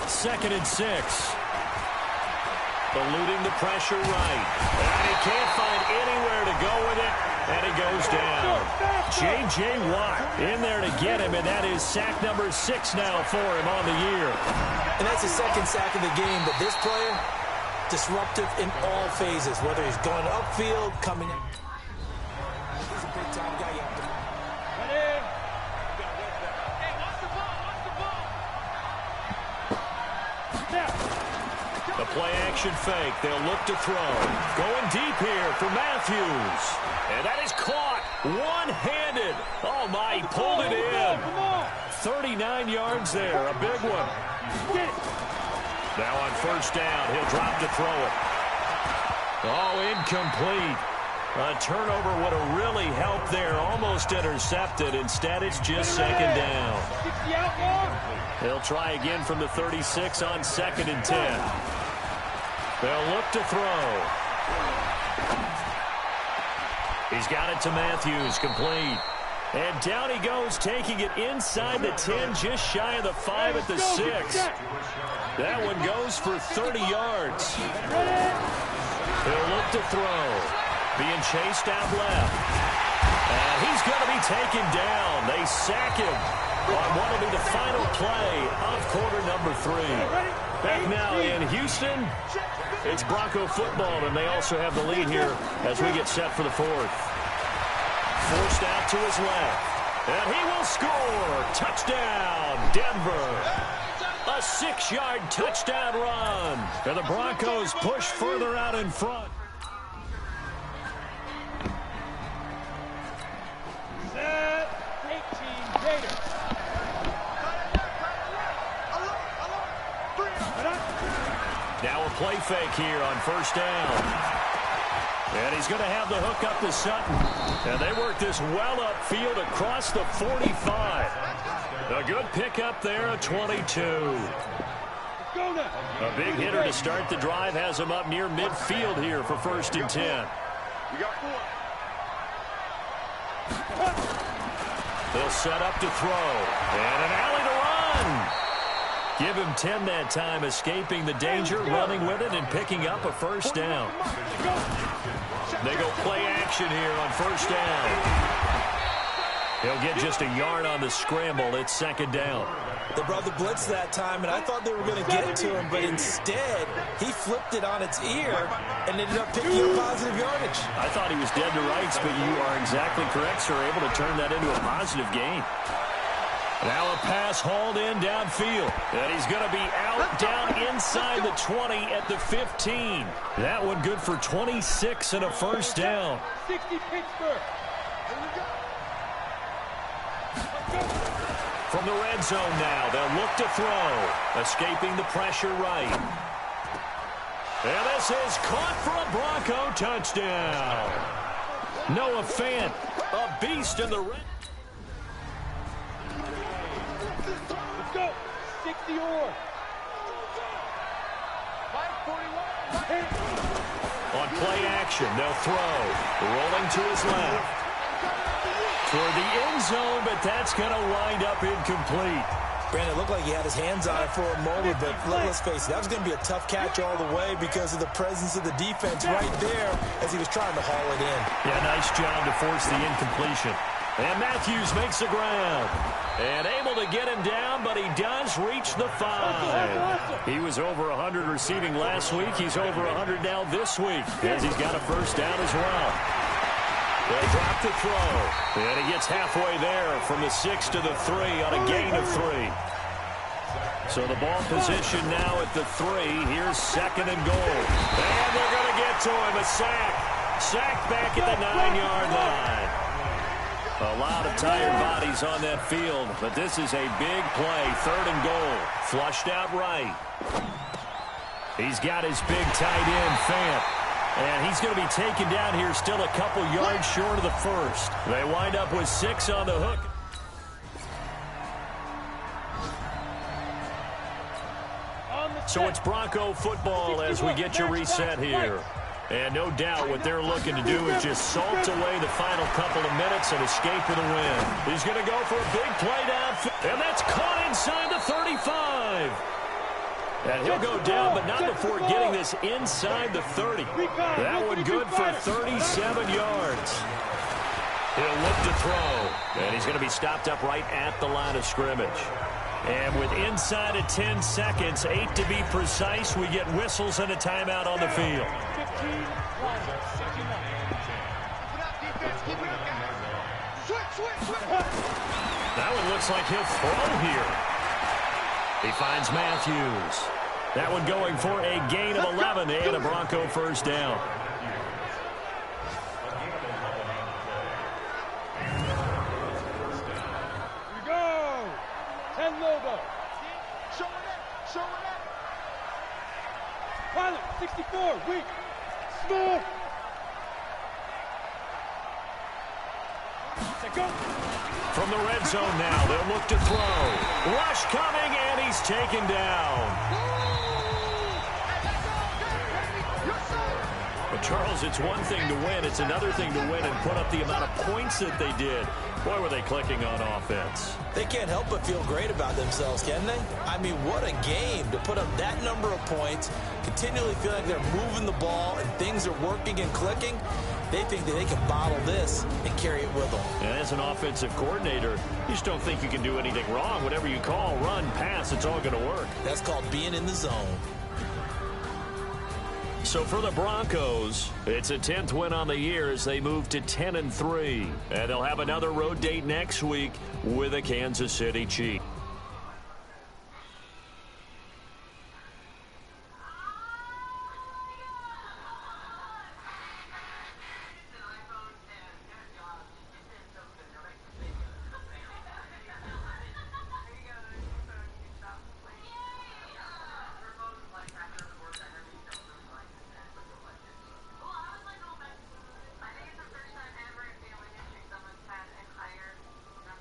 2nd and 6. Eluding the pressure right. And he can't find anywhere to go with it, and he goes down. J.J. Watt in there to get him, and that is sack number 6 now for him on the year. And that's the 2nd sack of the game, but this player, disruptive in all phases, whether he's going upfield, coming in. He's a big-time guy. Ready? Hey, watch the ball. Snap. The play-action fake. They'll look to throw. Going deep here for Matthews. And that is caught one-handed. Oh, my, he pulled it in. 39 yards there, a big one. Now on 1st down, he'll drop to throw it. Oh, incomplete. A turnover would have really helped there. Almost intercepted. Instead, it's just 2nd down. They'll try again from the 36 on 2nd and 10. They'll look to throw. He's got it to Matthews, complete. And down he goes, taking it inside the 10, just shy of the 5 at the 6. That one goes for 30 yards. He'll look to throw. Being chased out left. And he's going to be taken down. They sack him on what will be the final play of quarter number 3. Back now in Houston, it's Bronco football, and they also have the lead here as we get set for the 4th. Forced out to his left, and he will score. Touchdown, Denver. A 6-yard touchdown run, and the Broncos push further out in front. Set. 18 Gators. Now a play fake here on 1st down. And he's going to have the hook up to Sutton. And they work this well upfield across the 45. A good pickup there at 22. A big hitter to start the drive has him up near midfield here for 1st and 10. They'll set up to throw. And an alley to run. Give him 10 that time, escaping the danger, running with it, and picking up a 1st down. They go play action here on 1st down. He'll get just a yard on the scramble. It's 2nd down. They brought the blitz that time, and I thought they were going to get it to him, but instead, he flipped it on its ear and ended up picking up positive yardage. I thought he was dead to rights, but you are exactly correct, sir, able to turn that into a positive gain. Now a pass hauled in downfield. And he's going to be out down inside the 20 at the 15. That one good for 26 and a 1st down. 60 Pittsburgh. From the red zone now, they'll look to throw. Escaping the pressure right. And this is caught for a Bronco touchdown. Noah Fant, a beast in the red. Let's go. 60 or. On play action, they'll throw. Rolling to his left. Toward the end zone, but that's going to wind up incomplete. Brandon, it looked like he had his hands on it for a moment, but let's face it, that was going to be a tough catch all the way because of the presence of the defense right there as he was trying to haul it in. Yeah, nice job to force the incompletion. And Matthews makes the ground. And able to get him down, but he does reach the 5. He was over 100 receiving last week. He's over 100 now this week as he's got a 1st down as well. They'll drop the throw. And he gets halfway there from the 6 to the 3 on a gain of 3. So the ball position now at the 3. Here's 2nd and goal. And they're going to get to him. A sack. Sacked back at the 9-yard line. A lot of tired bodies on that field, but this is a big play. 3rd and goal. Flushed out right. He's got his big tight end, Fant. And he's going to be taken down here still a couple yards short of the first. They wind up with 6 on the hook. So it's Bronco football as we get your reset here. And no doubt what they're looking to do is just salt away the final couple of minutes and escape with a win. He's going to go for a big play downfield, and that's caught inside the 35. And he'll go down, but not before getting this inside the 30. That one good for 37 yards. He'll look to throw, and he's going to be stopped up right at the line of scrimmage. And with inside of 10 seconds, 8 to be precise, we get whistles and a timeout on the field. That one looks like he'll throw here. He finds Matthews. That one going for a gain of 11 and a Bronco first down. Here we go. 10 logo. Show it up. Show it up. Pilot, 64, weak. Smooth. Go. From the red zone now, they'll look to throw. Rush coming, and he's taken down. But Charles, it's one thing to win. It's another thing to win and put up the amount of points that they did. Boy, were they clicking on offense. They can't help but feel great about themselves, can they? I mean, what a game to put up that number of points, continually feel like they're moving the ball and things are working and clicking. They think that they can bottle this and carry it with them. And as an offensive coordinator, you just don't think you can do anything wrong. Whatever you call, run, pass, it's all going to work. That's called being in the zone. So for the Broncos, it's a 10th win on the year as they move to 10-3. And they'll have another road date next week with the Kansas City Chiefs.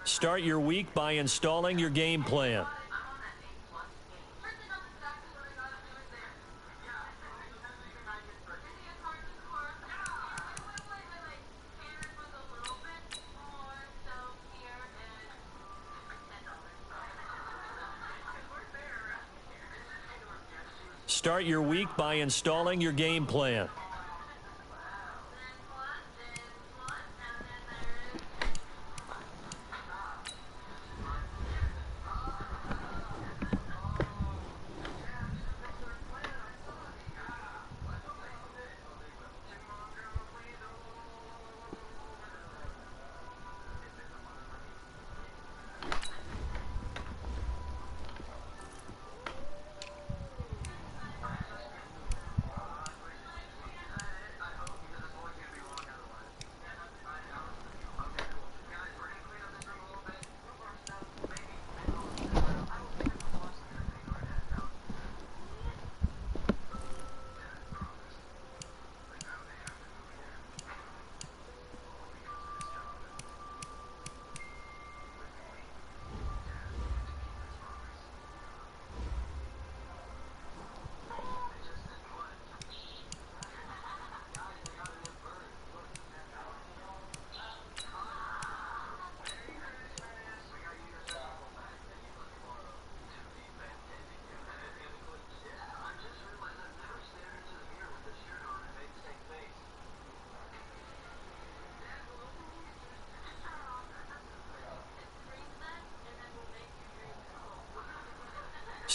Start your week by installing your game plan. Start your week by installing your game plan.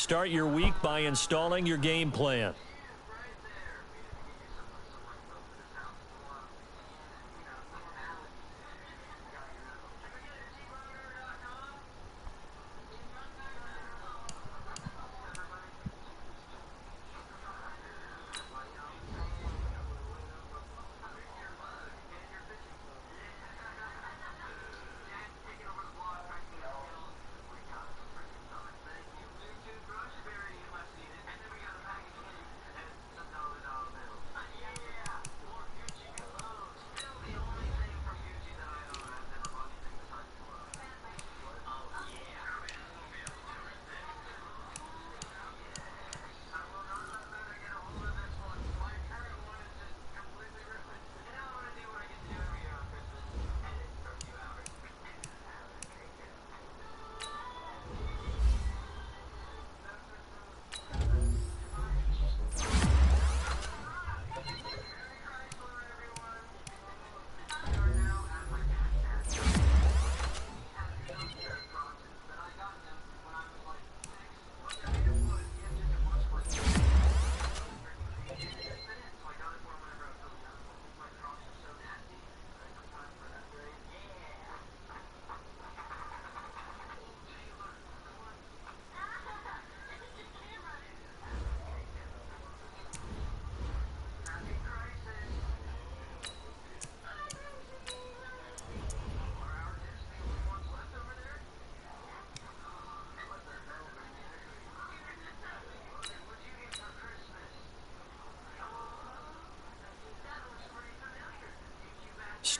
Start your week by installing your game plan.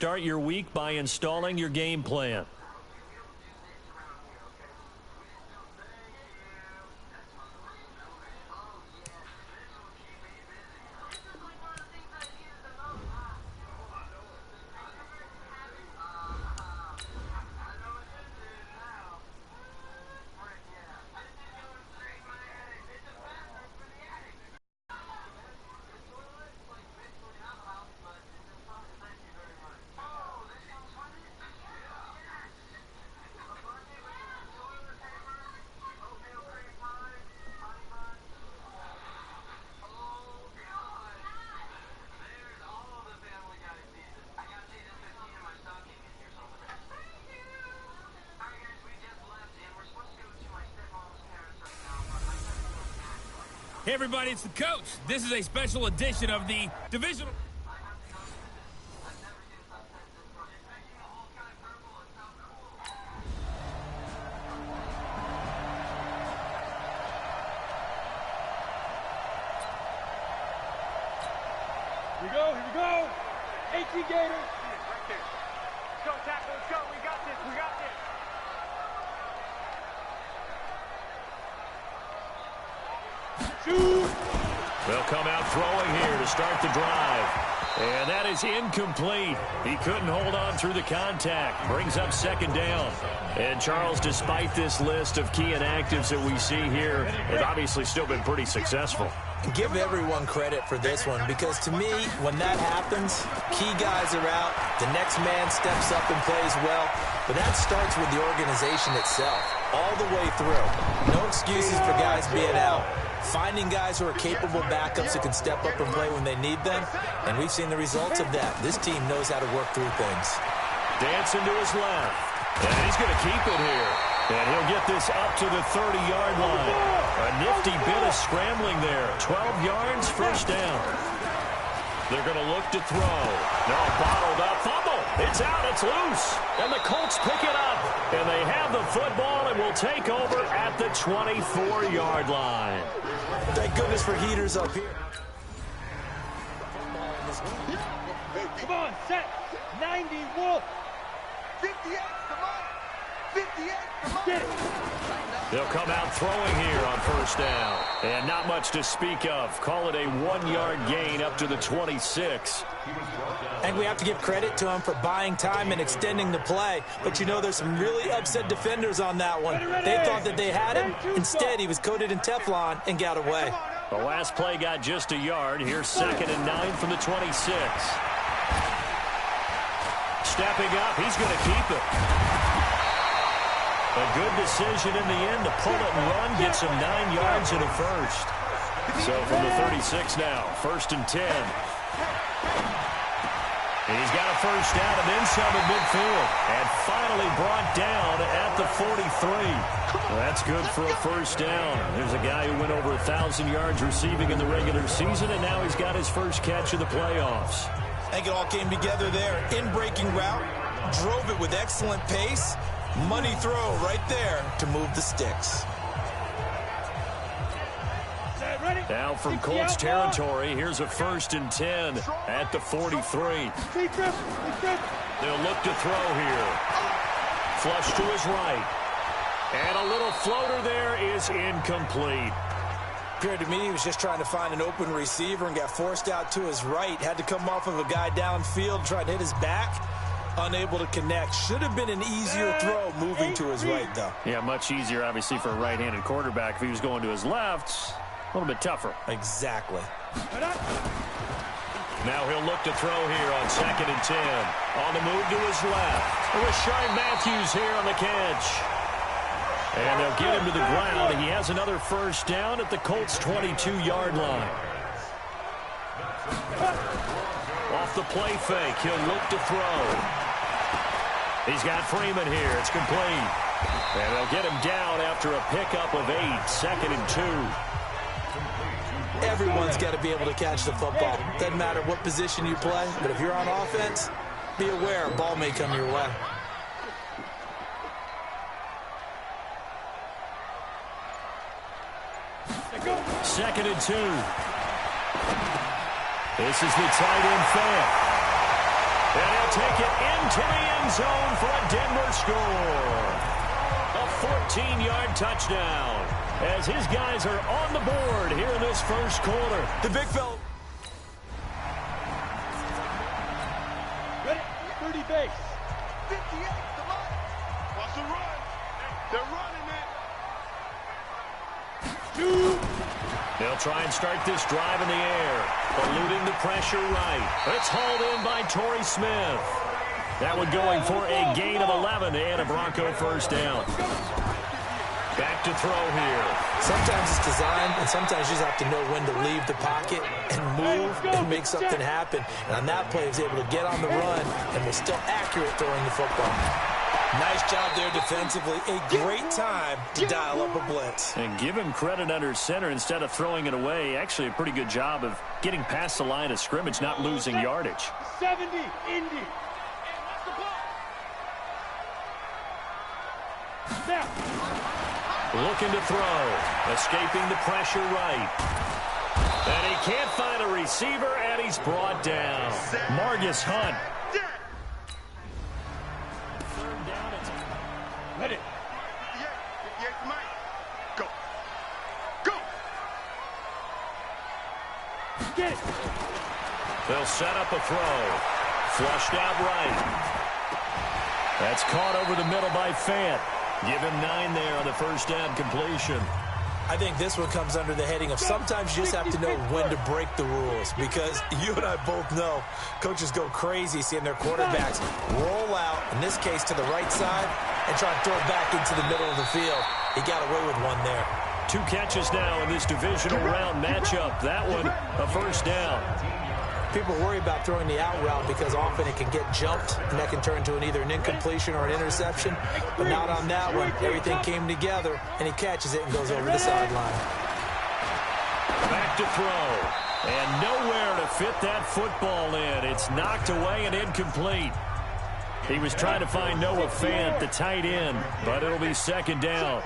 start your week by installing your game plan. Hey everybody, it's the coach. This is a special edition of the divisional. Here we go. 18 Gators. Right there. Let's go, tackle, let's go. We got this. Shoot. They'll come out throwing here to start the drive. And that is incomplete. He couldn't hold on through the contact. Brings up second down. And Charles, despite this list of key inactives that we see here, they've obviously still been pretty successful. Give everyone credit for this one, because to me, when that happens, key guys are out, the next man steps up and plays well, but that starts with the organization itself, all the way through. No excuses for guys being out. Finding guys who are capable backups who can step up and play when they need them, and we've seen the results of that. This team knows how to work through things. Dancing to his left, and he's going to keep it here. And he'll get this up to the 30-yard line. A nifty bit of scrambling there. 12 yards, first down. They're going to look to throw. No, bottled up. Fumble. It's out. It's loose. And the Colts pick it up. And they have the football and will take over at the 24-yard line. Thank goodness for heaters up here. Come on, set. 90, Wolf. 58, come on. 58, come on. Get it. They'll come out throwing here on first down. And not much to speak of. Call it a 1-yard gain up to the 26. And we have to give credit to him for buying time and extending the play. But, you know, there's some really upset defenders on that one. They thought that they had him. Instead, he was coated in Teflon and got away. The last play got just a yard. Here's 2nd and 9 from the 26. Stepping up, he's going to keep it. A good decision in the end to pull it and run, get some 9 yards and a first. So from the 36 now, 1st and 10. And he's got a first down and then some at midfield. And finally brought down at the 43. Well, that's good for a first down. There's a guy who went over 1,000 yards receiving in the regular season, and now he's got his first catch of the playoffs. I think it all came together there. In-breaking route, drove it with excellent pace. Money throw right there to move the sticks. Now from Colts territory, here's a 1st and 10 at the 43. They'll look to throw here. Flush to his right. And a little floater there is incomplete. Appeared to me he was just trying to find an open receiver and got forced out to his right. Had to come off of a guy downfield, tried to hit his back. Unable to connect. Should have been an easier throw moving to his right, though. Yeah, much easier, obviously, for a right-handed quarterback. If he was going to his left, a little bit tougher. Exactly. Now he'll look to throw here on 2nd and 10. On the move to his left. Rashard Matthews here on the catch. And they'll get him to the ground. He has another first down at the Colts' 22-yard line. Off the play fake, he'll look to throw. He's got Freeman here. It's complete. And they'll get him down after a pickup of 8. 2nd and 2. Everyone's got to be able to catch the football. Doesn't matter what position you play, but if you're on offense, be aware a ball may come your way. Second and 2. This is the tight end fake. And he'll take it into the end zone for a Denver score. A 14-yard touchdown as his guys are on the board here in this first quarter. The big fella. Ready? 30 base. 58, come on. Watch the run. They're running it. 2. They'll try and start this drive in the air, eluding the pressure right. It's hauled in by Torrey Smith. That one going for a gain of 11 and a Bronco first down. Back to throw here. Sometimes it's designed, and sometimes you just have to know when to leave the pocket and move and make something happen. And on that play, he was able to get on the run and was still accurate throwing the football. Nice job there defensively. A great time to dial up a blitz. And give him credit under center instead of throwing it away. Actually, a pretty good job of getting past the line of scrimmage, not losing yardage. 70, Indy. Now. Looking to throw. Escaping the pressure right. And he can't find a receiver, and he's brought down. Margus Hunt. Ready. Yeah, Mike. Go. Go. Get it. They'll set up a throw. Flushed out right. That's caught over the middle by Fant. Give him 9 there on the first down completion. I think this one comes under the heading of sometimes you just have to know when to break the rules, because you and I both know coaches go crazy seeing their quarterbacks roll out, in this case to the right side, and try to throw it back into the middle of the field. He got away with one there. 2 catches now in this divisional round matchup. That one, a first down. People worry about throwing the out route because often it can get jumped, and that can turn into either an incompletion or an interception. But not on that one. Everything came together, and he catches it and goes over the sideline. Back to throw. And nowhere to fit that football in. It's knocked away and incomplete. He was trying to find Noah Fant, the tight end, but it'll be second down.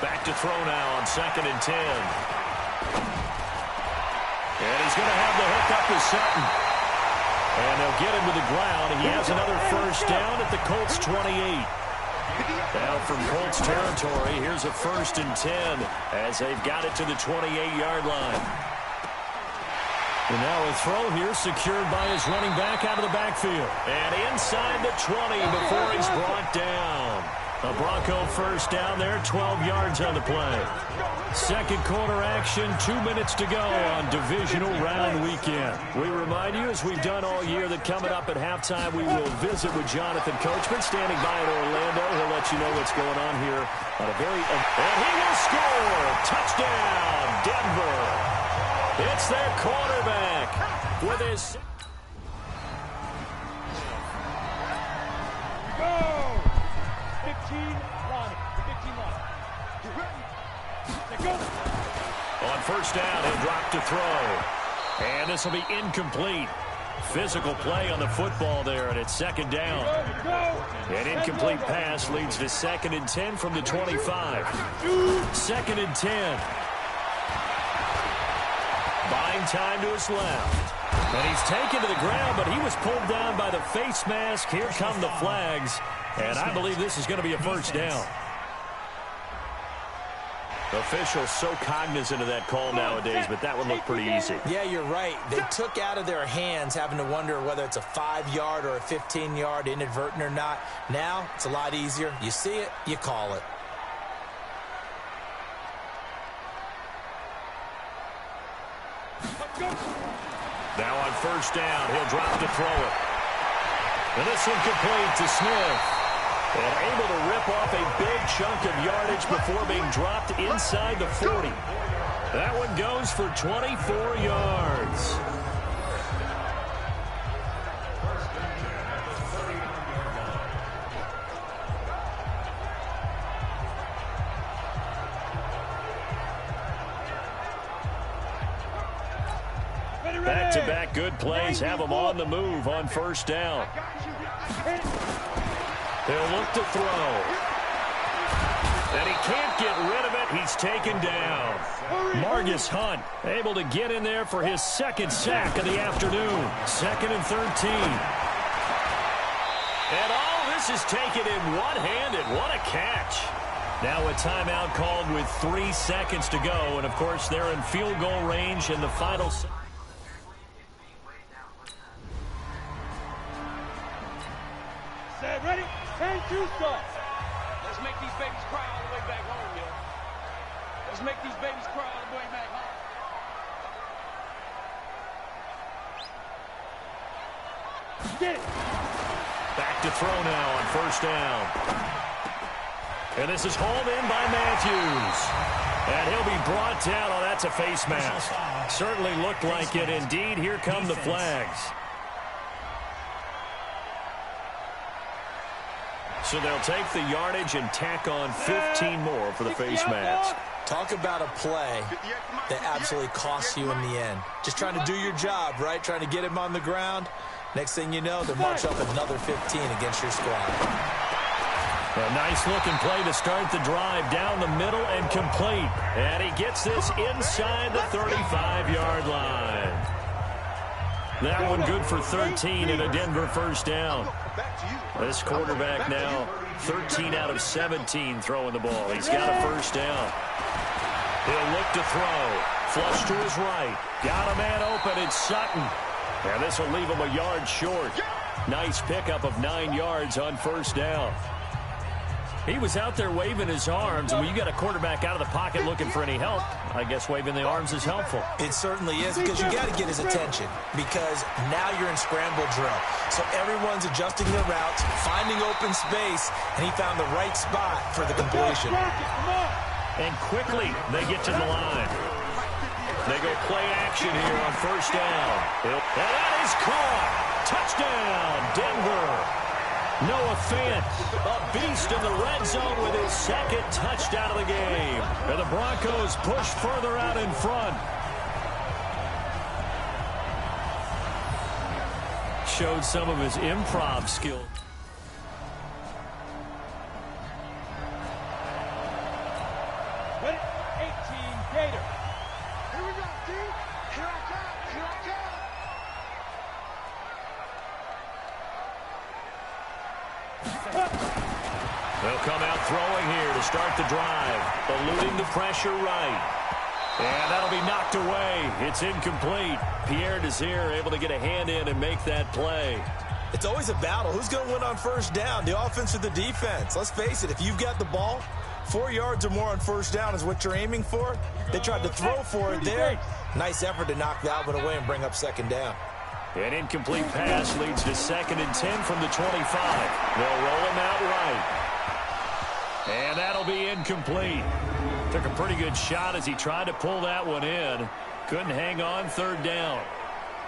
Back to throw now on 2nd and 10. And he's going to have the hookup with Sutton. And they'll get him to the ground. He has another first down at the Colts 28. Now from Colts territory, here's a 1st and 10 as they've got it to the 28-yard line. And now a throw here secured by his running back out of the backfield. And inside the 20 before he's brought down. A Bronco first down there, 12 yards on the play. Second quarter action, 2 minutes to go on divisional round weekend. We remind you, as we've done all year, that coming up at halftime, we will visit with Jonathan Coachman standing by in Orlando. He'll let you know what's going on here on a very... And he will score! Touchdown, Denver! It's their quarterback with his... Go! 15 line. 15 line. You ready? Go. On first down, he'll drop to throw. And this will be incomplete. Physical play on the football there, and it's second down. An incomplete pass leads to 2nd and 10 from the 25. 2nd and 10. Buying time to his left. And he's taken to the ground, but he was pulled down by the face mask. Here come the flags. And I believe this is going to be a first down. Officials so cognizant of that call nowadays, but that one looked pretty easy. Yeah, you're right. They took out of their hands having to wonder whether it's a 5-yard or a 15-yard inadvertent or not. Now, it's a lot easier. You see it, you call it. Now on first down, he'll drop to throw it. And this one complete to Smith. And able to rip off a big chunk of yardage before being dropped inside the 40. That one goes for 24 yards. Back-to-back good plays have them on the move on first down. They'll look to throw. And he can't get rid of it. He's taken down. Margus Hunt able to get in there for his second sack of the afternoon. 2nd and 13. And all this is taken in one-handed. What a catch. Now a timeout called with 3 seconds to go. And, of course, they're in field goal range in the final. Set, ready? 10-2 start. Let's make these babies cry all the way back home, yo. Let's make these babies cry all the way back home. Get it. Back to throw now on 1st down. And this is hauled in by Matthews. And he'll be brought down. Oh, that's a face mask. Certainly looked like it. Indeed, here come the flags. So they'll take the yardage and tack on 15 more for the face mask. Talk about a play that absolutely costs you in the end. Just trying to do your job, right? Trying to get him on the ground. Next thing you know, they'll march up another 15 against your squad. A nice-looking play to start the drive down the middle and complete. And he gets this inside the 35-yard line. That one good for 13 and a Denver 1st down. This quarterback now 13 out of 17 throwing the ball. He's got a 1st down. He'll look to throw. Flush to his right. Got a man open. It's Sutton. And this will leave him a yard short. Nice pickup of 9 yards on 1st down. He was out there waving his arms, and when you got a quarterback out of the pocket looking for any help, I guess waving the arms is helpful. It certainly is, because you got to get his attention, because now you're in scramble drill. So everyone's adjusting their routes, finding open space, and he found the right spot for the completion. And quickly they get to the line. They go play action here on 1st down. And that is caught. Touchdown, Denver. Noah Fant, a beast in the red zone with his 2nd touchdown of the game. And the Broncos push further out in front. Showed some of his improv skill. Ready? 18 Gator. Here we go, D. Here I come. Here I come. They'll come out throwing here to start the drive. Eluding the pressure right. And that'll be knocked away. It's incomplete. Pierre Desir able to get a hand in and make that play. It's always a battle. Who's going to win on 1st down, the offense or the defense? Let's face it, if you've got the ball, 4 yards or more on 1st down is what you're aiming for. They tried to throw for it there. Nice effort to knock that one away and bring up 2nd down. An incomplete pass leads to 2nd and 10 from the 25. They'll roll him out right. And that'll be incomplete. Took a pretty good shot as he tried to pull that one in. Couldn't hang on 3rd down.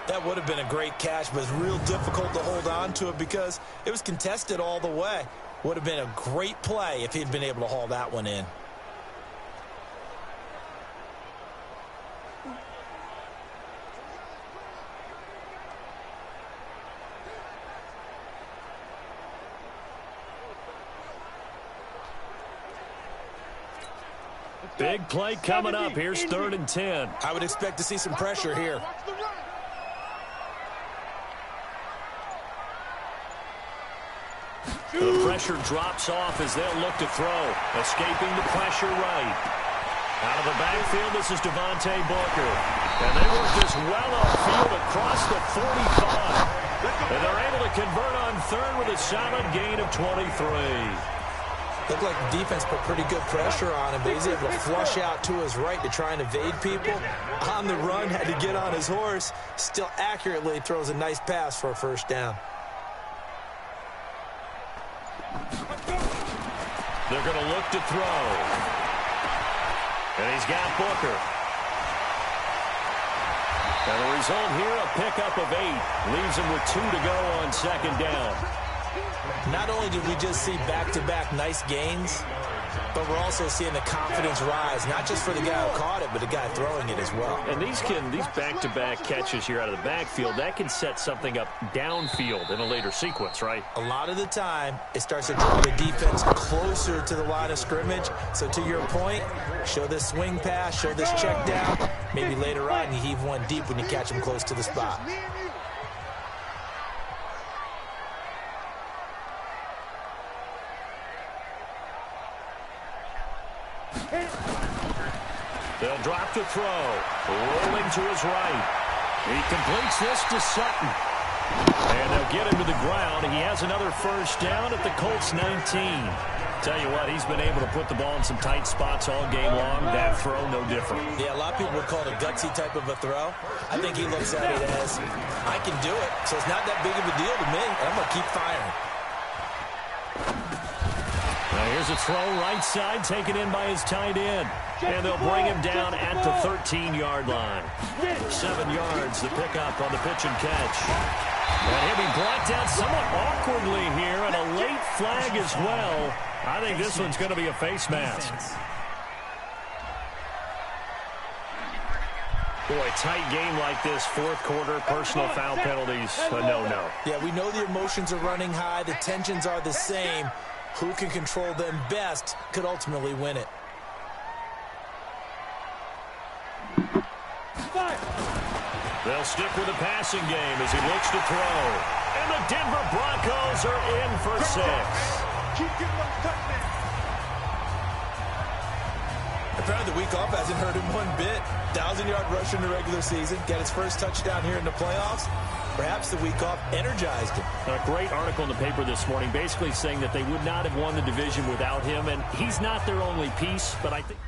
That would have been a great catch, but it's real difficult to hold on to it because it was contested all the way. Would have been a great play if he'd been able to haul that one in. Big play coming up. Here's 3rd and 10. I would expect to see some pressure here. The pressure drops off as they'll look to throw. Escaping the pressure right. Out of the backfield, this is Devontae Booker. And they work this well upfield across the 45. And they're able to convert on 3rd with a solid gain of 23. Looked like the defense put pretty good pressure on him, but he's able to flush out to his right to try and evade people. On the run, had to get on his horse. Still accurately throws a nice pass for a 1st down. They're going to look to throw. And he's got Booker. And the result here, a pickup of 8. Leaves him with 2 to go on 2nd down. Not only did we just see back-to-back nice gains, but we're also seeing the confidence rise, not just for the guy who caught it, but the guy throwing it as well. And these back-to-back catches here out of the backfield, that can set something up downfield in a later sequence, right? A lot of the time, it starts to draw the defense closer to the line of scrimmage. So to your point, show this swing pass, show this check down. Maybe later on you heave one deep when you catch him close to the spot. They'll drop the throw. Rolling to his right. He completes this to Sutton. And they'll get him to the ground. He has another first down at the Colts 19. Tell you what, he's been able to put the ball in some tight spots all game long. That throw, no different. Yeah, a lot of people would call it a gutsy type of a throw. I think he looks at it as, I can do it, so it's not that big of a deal to me, and I'm going to keep firing. Now here's a throw right side taken in by his tight end. And they'll bring him down at the 13-yard line. 7 yards the pickup on the pitch and catch. And he'll be brought down somewhat awkwardly here, and a late flag as well. I think this one's going to be a face mask. Boy, tight game like this, fourth quarter, personal foul penalties, a no-no. Yeah, we know the emotions are running high, the tensions are the same. Who can control them best could ultimately win it. They'll stick with the passing game as he looks to throw. And the Denver Broncos are in for 6. Apparently the week off hasn't hurt him one bit. 1,000-yard rusher in the regular season. Got his first touchdown here in the playoffs. Perhaps the week off energized him. A great article in the paper this morning basically saying that they would not have won the division without him. And he's not their only piece, but I think...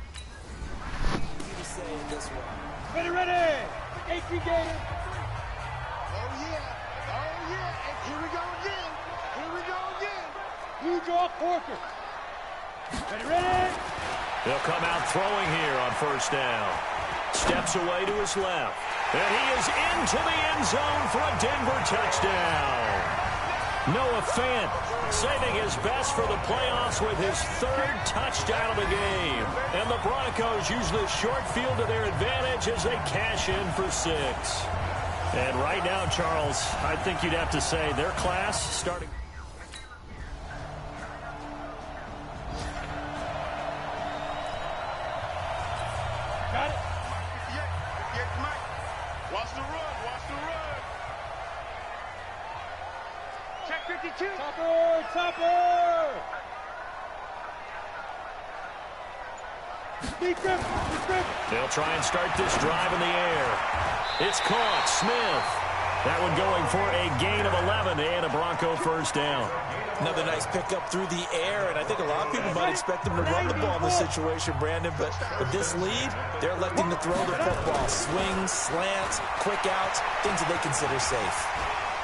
Ready, ready! 18 Gators! Oh, yeah. Oh, yeah. And here we go again. Here we go again. Blue jaw Corker. Ready, ready! They'll come out throwing here on first down. Steps away to his left. And he is into the end zone for a Denver touchdown. Noah Fant saving his best for the playoffs with his 3rd touchdown of the game. And the Broncos use this short field to their advantage as they cash in for 6. And right now, Charles, I think you'd have to say their class starting... Got it? Yeah, Mike. Watch the run. Watch the run. Check 52. Topper! Topper! Deep grip! Deep grip! They'll try and start this drive in the air. It's caught. Smith. That one going for a gain of 11 and a Bronco first down. Another nice pickup through the air, and I think a lot of people might expect them to run the ball in this situation, Brandon, but with this lead, they're electing to throw the football. Swings, slants, quick outs, things that they consider safe.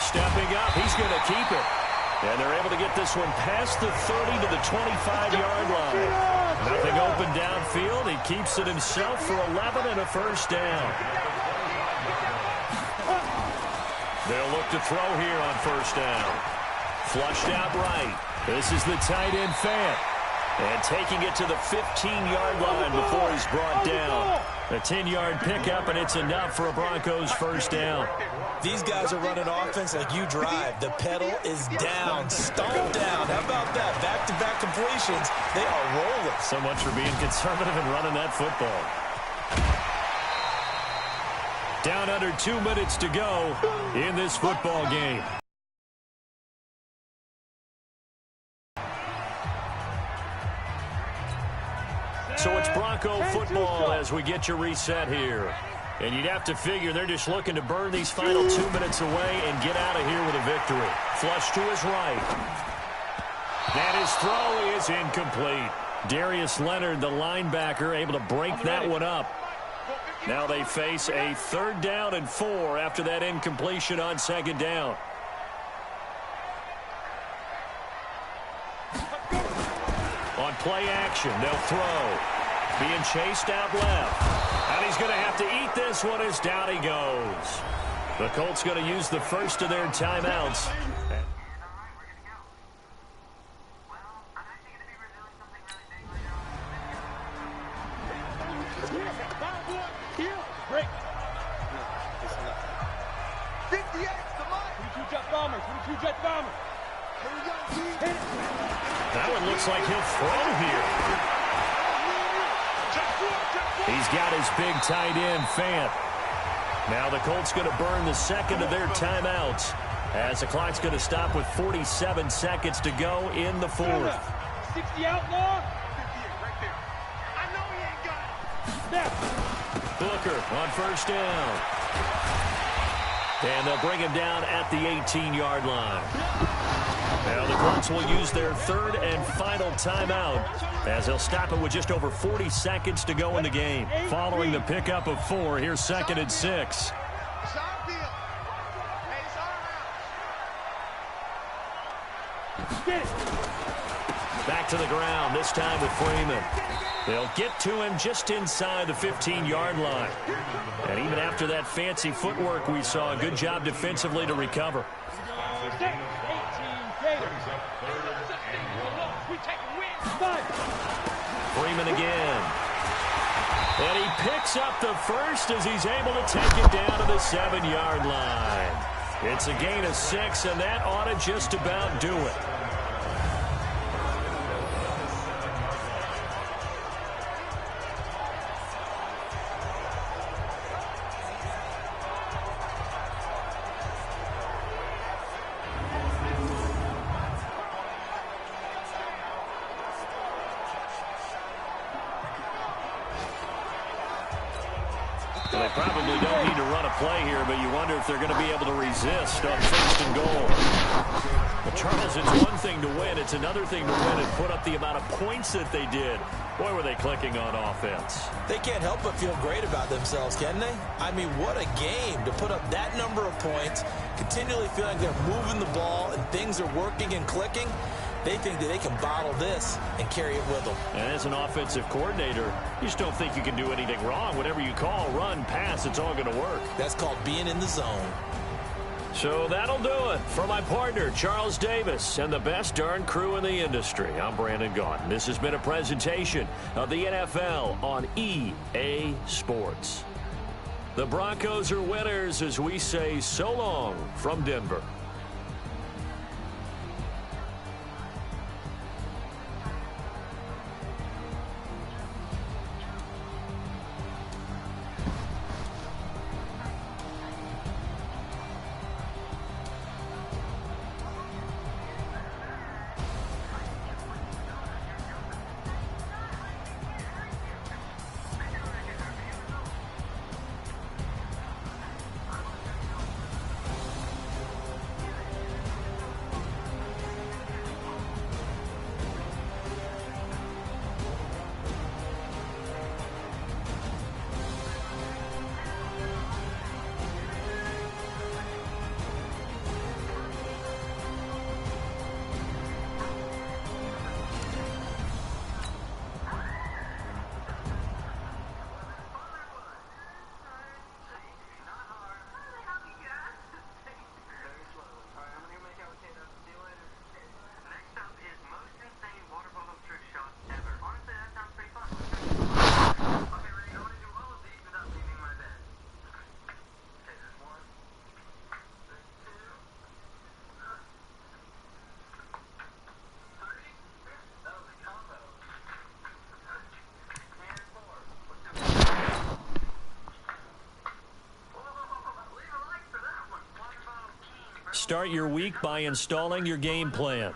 Stepping up, he's going to keep it. And they're able to get this one past the 30 to the 25-yard line. Nothing open downfield. He keeps it himself for 11 and a first down. They'll look to throw here on first down. Flushed out right. This is the tight end Fant. And taking it to the 15-yard line before he's brought down. A 10-yard pickup, and it's enough for a Broncos first down. These guys are running offense like you drive. The pedal is down, stomped down. How about that? Back-to-back completions. They are rolling. So much for being conservative and running that football. Down under 2 minutes to go in this football game. So it's Bronco football as we get you reset here. And you'd have to figure they're just looking to burn these final 2 minutes away and get out of here with a victory. Flush to his right. And his throw is incomplete. Darius Leonard, the linebacker, able to break that one up. Now they face a 3rd down and 4 after that incompletion on 2nd down. On play action, they'll throw. Being chased out left. And he's going to have to eat this one as down he goes. The Colts going to use the first of their timeouts. That one looks like he'll throw here. He's got his big tight end, Fant. Now the Colts going to burn the second of their timeouts as the clock's going to stop with 47 seconds to go in the fourth. 60 outlaw. I know he ain't got it. Snap. Booker on first down. And they'll bring him down at the 18-yard line. Now the Colts will use their third and final timeout as they'll stop it with just over 40 seconds to go in the game. Following the pickup of 4, here's 2nd and 6. Back to the ground, this time with Freeman. They'll get to him just inside the 15-yard line. And even after that fancy footwork we saw, a good job defensively to recover. Freeman again. And he picks up the first as he's able to take it down to the 7-yard line. It's a gain of 6, and that ought to just about do it. They probably don't need to run a play here, but you wonder if they're going to be able to resist on 1st and goal. But Charles, it's one thing to win. It's another thing to win and put up the amount of points that they did. Boy, were they clicking on offense. They can't help but feel great about themselves, can they? I mean, what a game to put up that number of points, continually feeling like they're moving the ball and things are working and clicking. They think that they can bottle this and carry it with them. And as an offensive coordinator, you just don't think you can do anything wrong. Whatever you call, run, pass, it's all going to work. That's called being in the zone. So that'll do it for my partner, Charles Davis, and the best darn crew in the industry. I'm Brandon Gaudin. This has been a presentation of the NFL on EA Sports. The Broncos are winners as we say so long from Denver. Start your week by installing your game plan.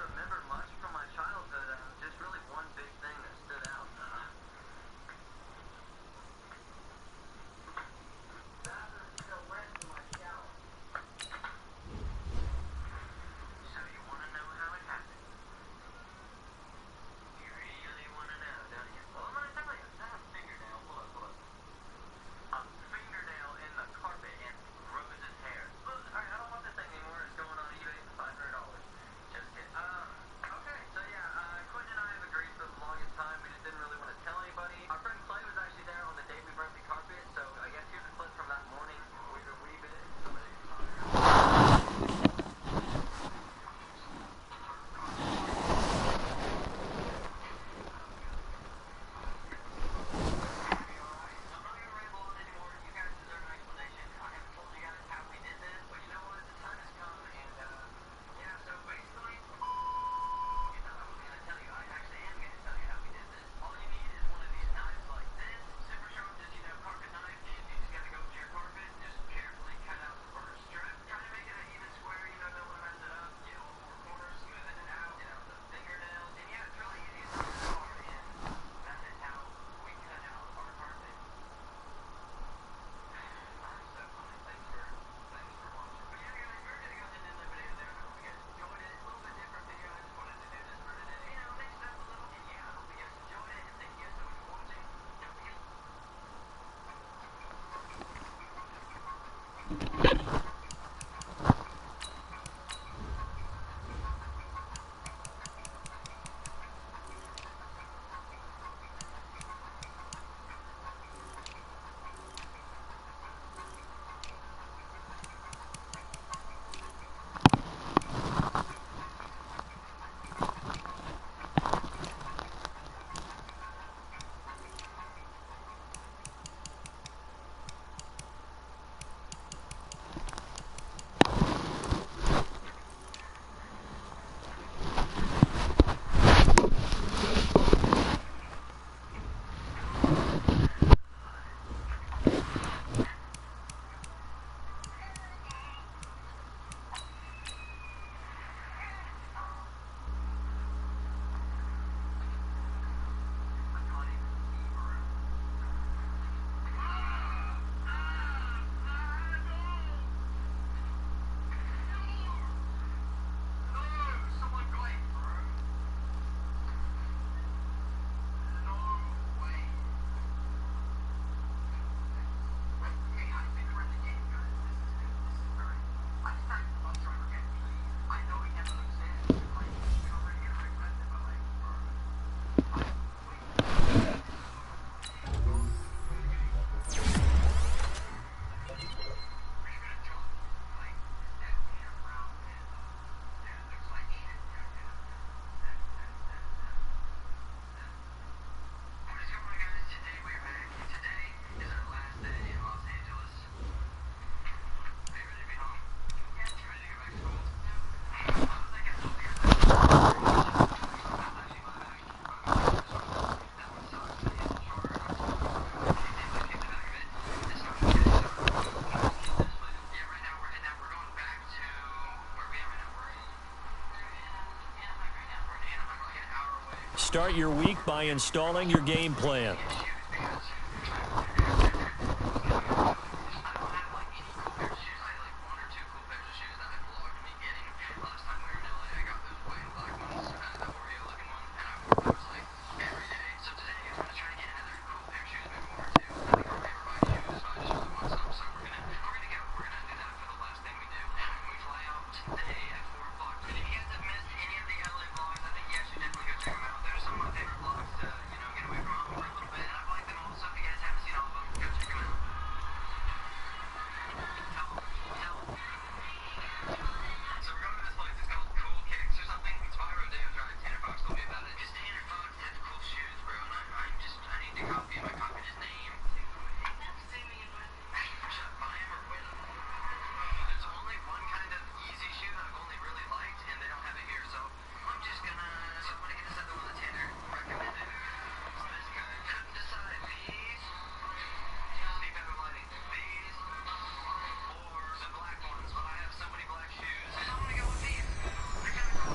Start your week by installing your game plan.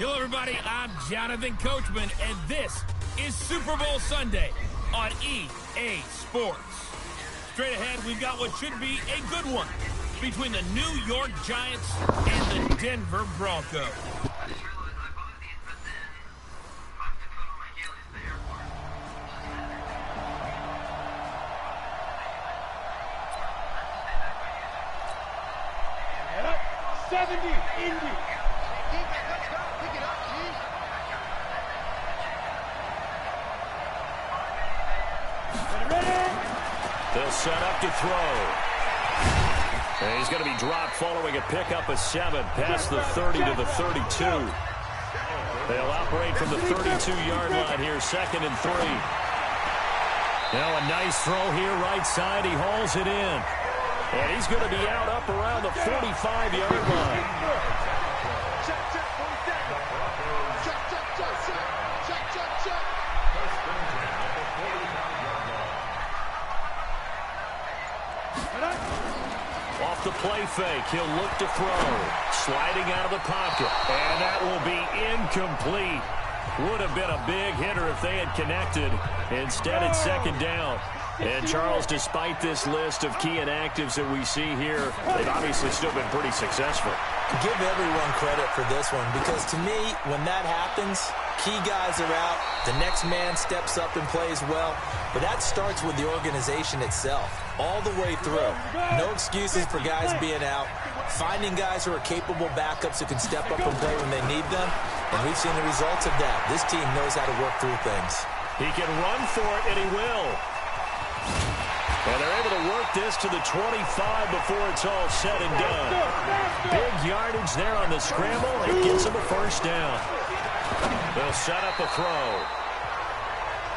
Hello, everybody. I'm Jonathan Coachman, and this is Super Bowl Sunday on EA Sports. Straight ahead, we've got what should be a good one between the New York Giants and the Denver Broncos. Get up, 70, Indy. They'll set up to throw. And he's going to be dropped following a pickup of 7 past the 30 to the 32. They'll operate from the 32-yard line here, 2nd and 3. Now a nice throw here, right side. He hauls it in. And he's going to be out up around the 45-yard line. Off the play fake, he'll look to throw. Sliding out of the pocket. And that will be incomplete. Would have been a big hitter if they had connected. Instead, it's 2nd down. And, Charles, despite this list of key inactives that we see here, they've obviously still been pretty successful. Give everyone credit for this one, because to me, when that happens, key guys are out. The next man steps up and plays well. But that starts with the organization itself, all the way through. No excuses for guys being out. Finding guys who are capable backups who can step up and play when they need them. And we've seen the results of that. This team knows how to work through things. He can run for it, and he will. And they're able to work this to the 25 before it's all said and done. Big yardage there on the scramble. It gets them a first down. They'll set up a throw.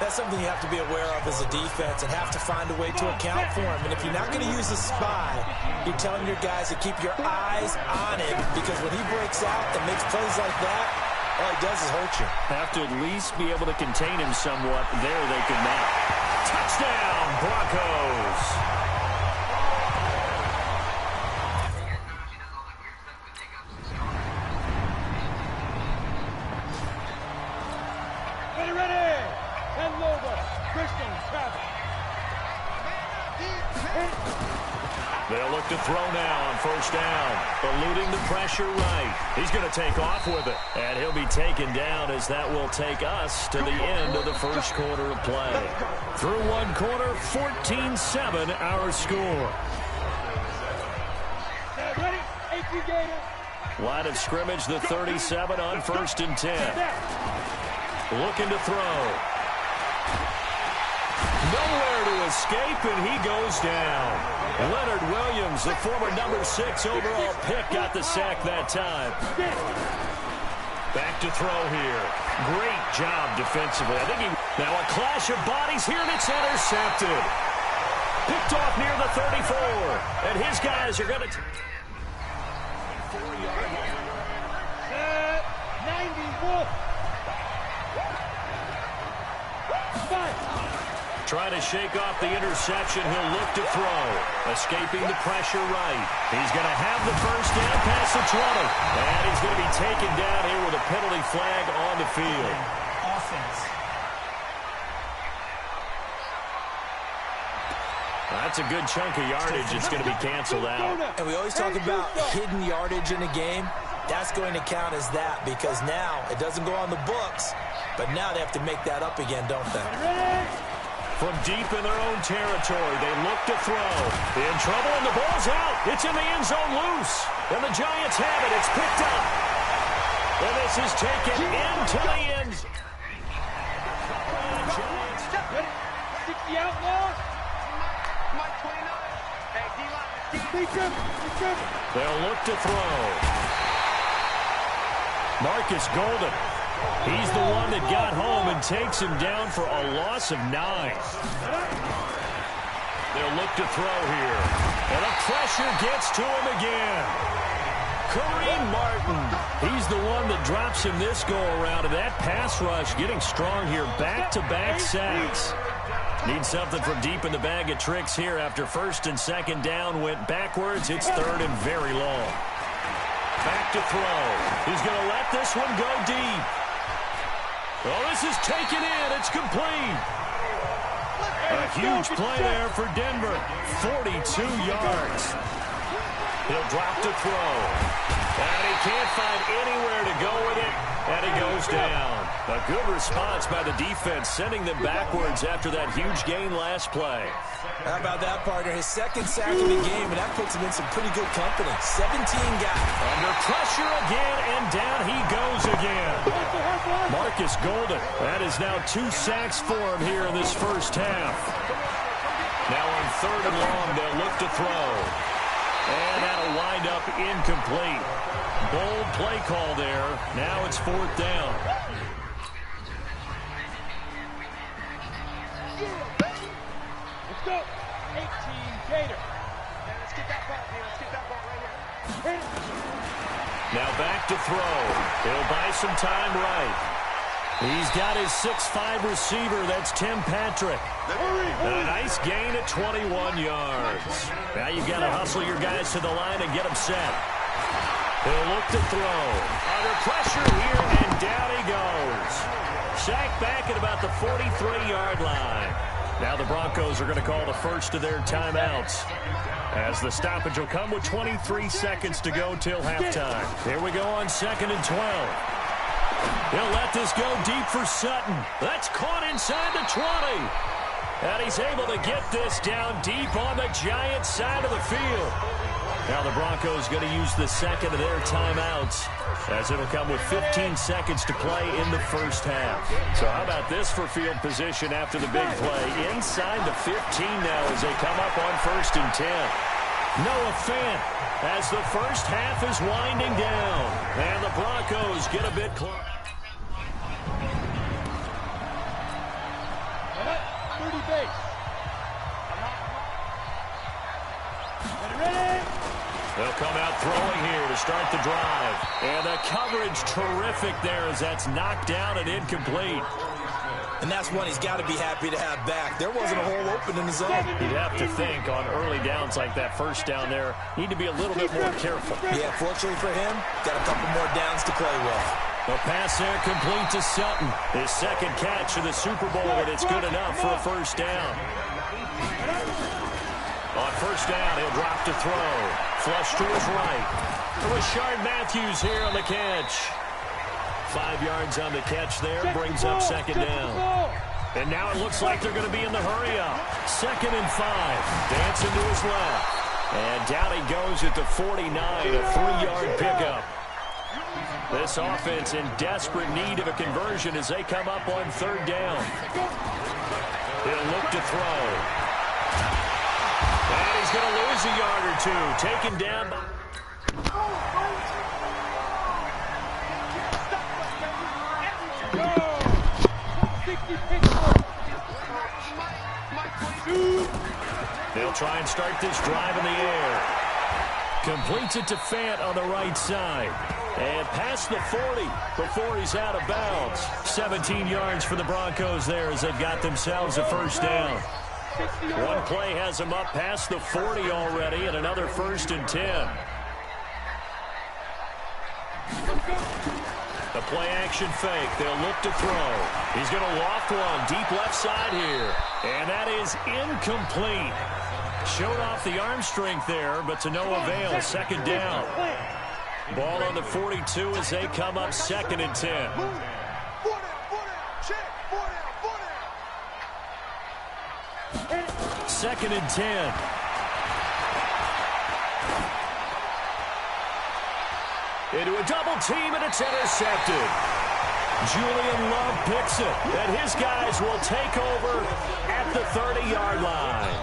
That's something you have to be aware of as a defense and have to find a way to account for him. And if you're not going to use a spy, you're telling your guys to keep your eyes on him, because when he breaks out and makes plays like that, all he does is hurt you. Have to at least be able to contain him somewhat. There they could not. Touchdown, Broncos. They'll look to throw now on first down. Eluding the pressure right. He's going to take off with it. And he'll be taken down as that will take us to the end of the first quarter of play. Through one quarter, 14-7 our score. Line of scrimmage, the 37 on 1st and 10. Looking to throw. Nowhere to escape, and he goes down. Leonard Williams, the former #6 overall pick, got the sack that time. Back to throw here. Great job defensively. I think now a clash of bodies here, and it's intercepted. Picked off near the 34, and his guys are going to... 91. Trying to shake off the interception. He'll look to throw. Escaping the pressure right. He's going to have the first down past the 20. And he's going to be taken down here with a penalty flag on the field. Offense. That's a good chunk of yardage. It's going to be canceled out. And we always talk about hidden yardage in a game. That's going to count as that, because now it doesn't go on the books, but now they have to make that up again, don't they? From deep in their own territory, they look to throw. In trouble, and the ball's out. It's in the end zone loose. And the Giants have it. It's picked up. And this is taken into the end zone. 60 outlaws. They'll look to throw. Marcus Golden. He's the one that got home and takes him down for a loss of 9. They'll look to throw here. And the pressure gets to him again. Kareem Martin. He's the one that drops him this go-around. And that pass rush getting strong here. Back-to-back sacks. Need something from deep in the bag of tricks here after 1st and 2nd down went backwards. It's 3rd and very long. Back to throw. He's going to let this one go deep. Oh, this is taken in. It's complete. A huge play there for Denver. 42 yards. He'll drop to throw. And he can't find anywhere to go with it. And he goes down. A good response by the defense, sending them backwards after that huge gain last play. How about that, partner? His 2nd sack of the game, and that puts him in some pretty good company. 17 guys. Under pressure again, and down he goes again. Marcus Golden. That is now 2 sacks for him here in this first half. Now on 3rd and long, they'll look to throw. And that'll wind up incomplete. Bold play call there. Now it's 4th down. Let's go. 18 Gator. Let's get that ball, man. Let's get that ball right here. Now back to throw. He'll buy some time right. He's got his 6'5 receiver. That's Tim Patrick. And a nice gain at 21 yards. Now you've got to hustle your guys to the line and get them set. He'll look to throw. Under pressure here, and down he goes. Sacked back at about the 43-yard line. Now the Broncos are going to call the first of their timeouts, as the stoppage will come with 23 seconds to go till halftime. Here we go on 2nd and 12. He'll let this go deep for Sutton. That's caught inside the 20. And he's able to get this down deep on the Giants side of the field. Now the Broncos going to use the second of their timeouts, as it'll come with 15 seconds to play in the first half. So how about this for field position after the big play? Inside the 15 now as they come up on 1st and 10. Noah Fant as the first half is winding down. And the Broncos get a bit close. 30 base. Ready? They'll come out throwing here to start the drive. And the coverage terrific there as that's knocked down and incomplete. And that's one he's got to be happy to have back. There wasn't a hole open in the zone. You'd have to think on early downs like that first down there, need to be a little bit more careful. Yeah, fortunately for him, got a couple more downs to play with. The pass there complete to Sutton. His second catch of the Super Bowl, and it's good enough for a first down. On first down, he'll drop to throw. Flush to his right. Rashard Matthews here on the catch. 5 yards on the catch there, brings up second down. And now it looks like they're going to be in the hurry-up. 2nd and 5. Dancing to his left. And down he goes at the 49, a 3-yard pickup. This offense in desperate need of a conversion as they come up on 3rd down. He'll look to throw. And he's going to lose a yard or two. Taken down by... They'll try and start this drive in the air. Completes it to Fant on the right side. And past the 40 before he's out of bounds. 17 yards for the Broncos there as they've got themselves a first down. One play has them up past the 40 already, and another 1st and 10. The play action fake. They'll look to throw. He's going to loft one deep left side here. And that is incomplete. Showed off the arm strength there, but to no avail. 2nd down. Ball on the 42 as they come up 2nd and 10. 2nd and 10. Into a double team, and it's intercepted. Julian Love picks it, and his guys will take over at the 30-yard line.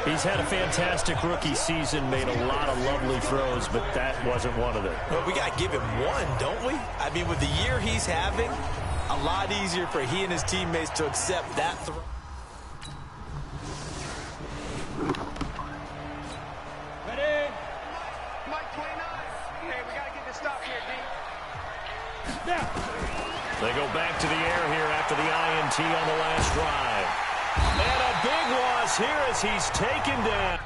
He's had a fantastic rookie season, made a lot of lovely throws, but that wasn't one of them. Well, we got to give him one, don't we? I mean, with the year he's having, a lot easier for he and his teammates to accept that throw. Ready? Mike 29. Hey, we got to get this stop here, D. Now. They go back to the air here after the INT on the last drive. And a big loss here as he's taken down.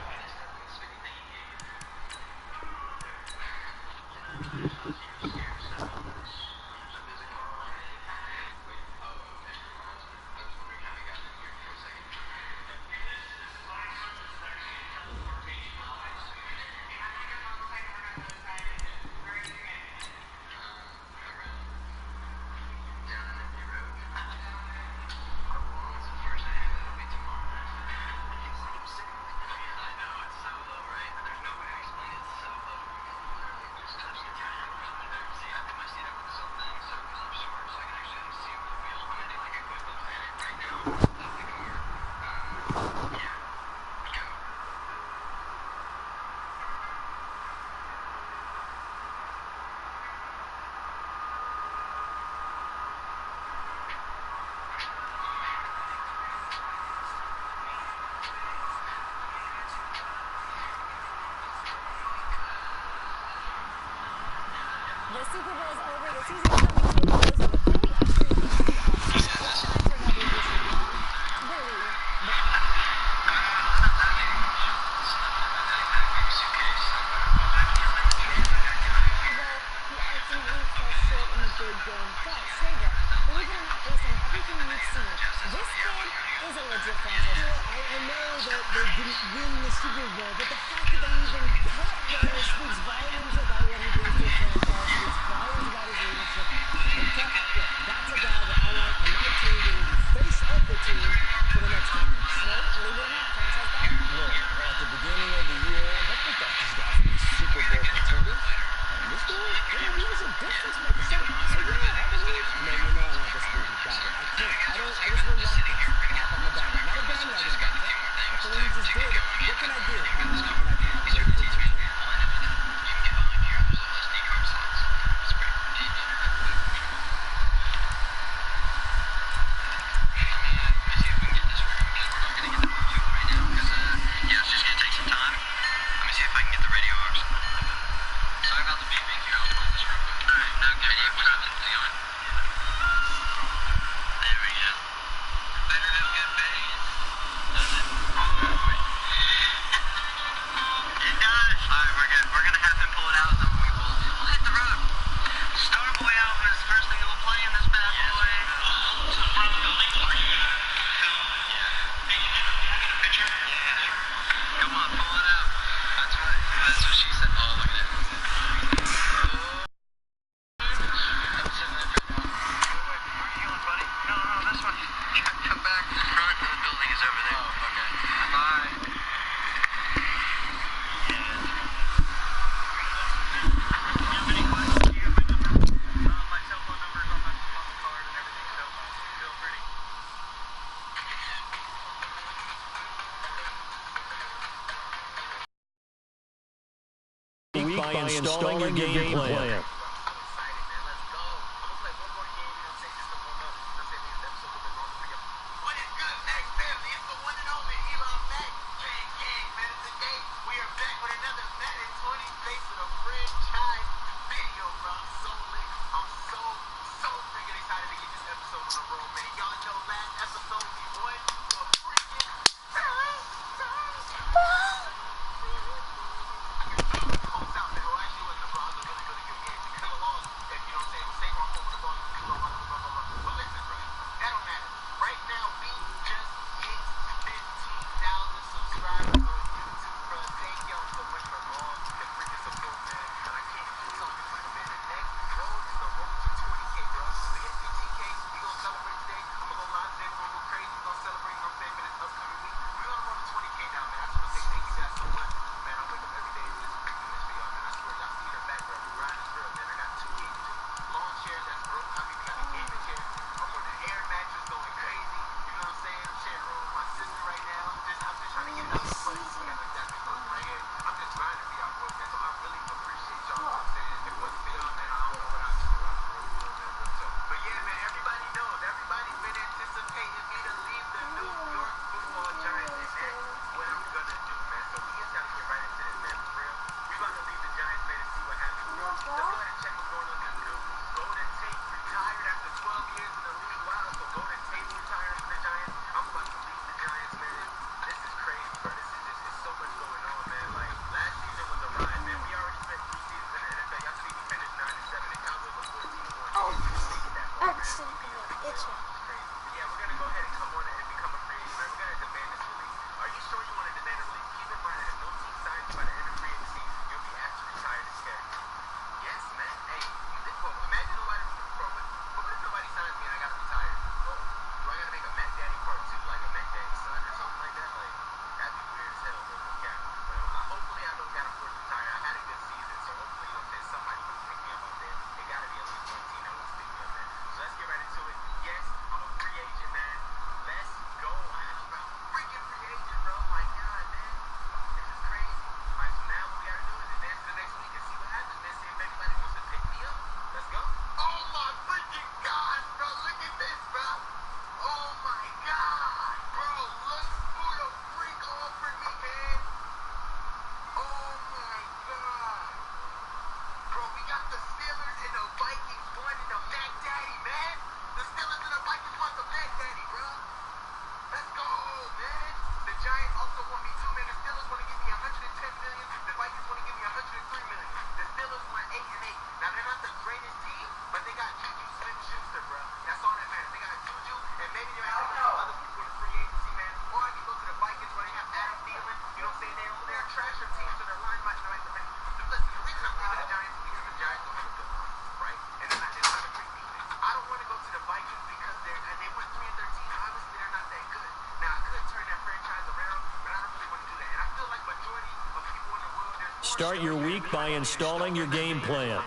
The Super Bowl is over. The season is coming to a close. Before we actually I know that they didn't win the Super Bowl, but the fact that they even got there speaks volumes about what he brings to a franchise, speaks volumes about his leadership. And look, that's a guy that I want on my team to be the face of the team for the next 10 years. You know, believe it or not, franchise guy. Look, at the beginning of the year, we thought these guys would be Super Bowl contenders. And this dude, he was a difference maker. So yeah, I believe. No, you know I want this dude to die. I can't. I was reluctant to hop on the bandwagon. Not a bandwagon guy. But the way he just did, what can I do? And I cannot wait for it. By installing your game plan. start your week by installing your game plan.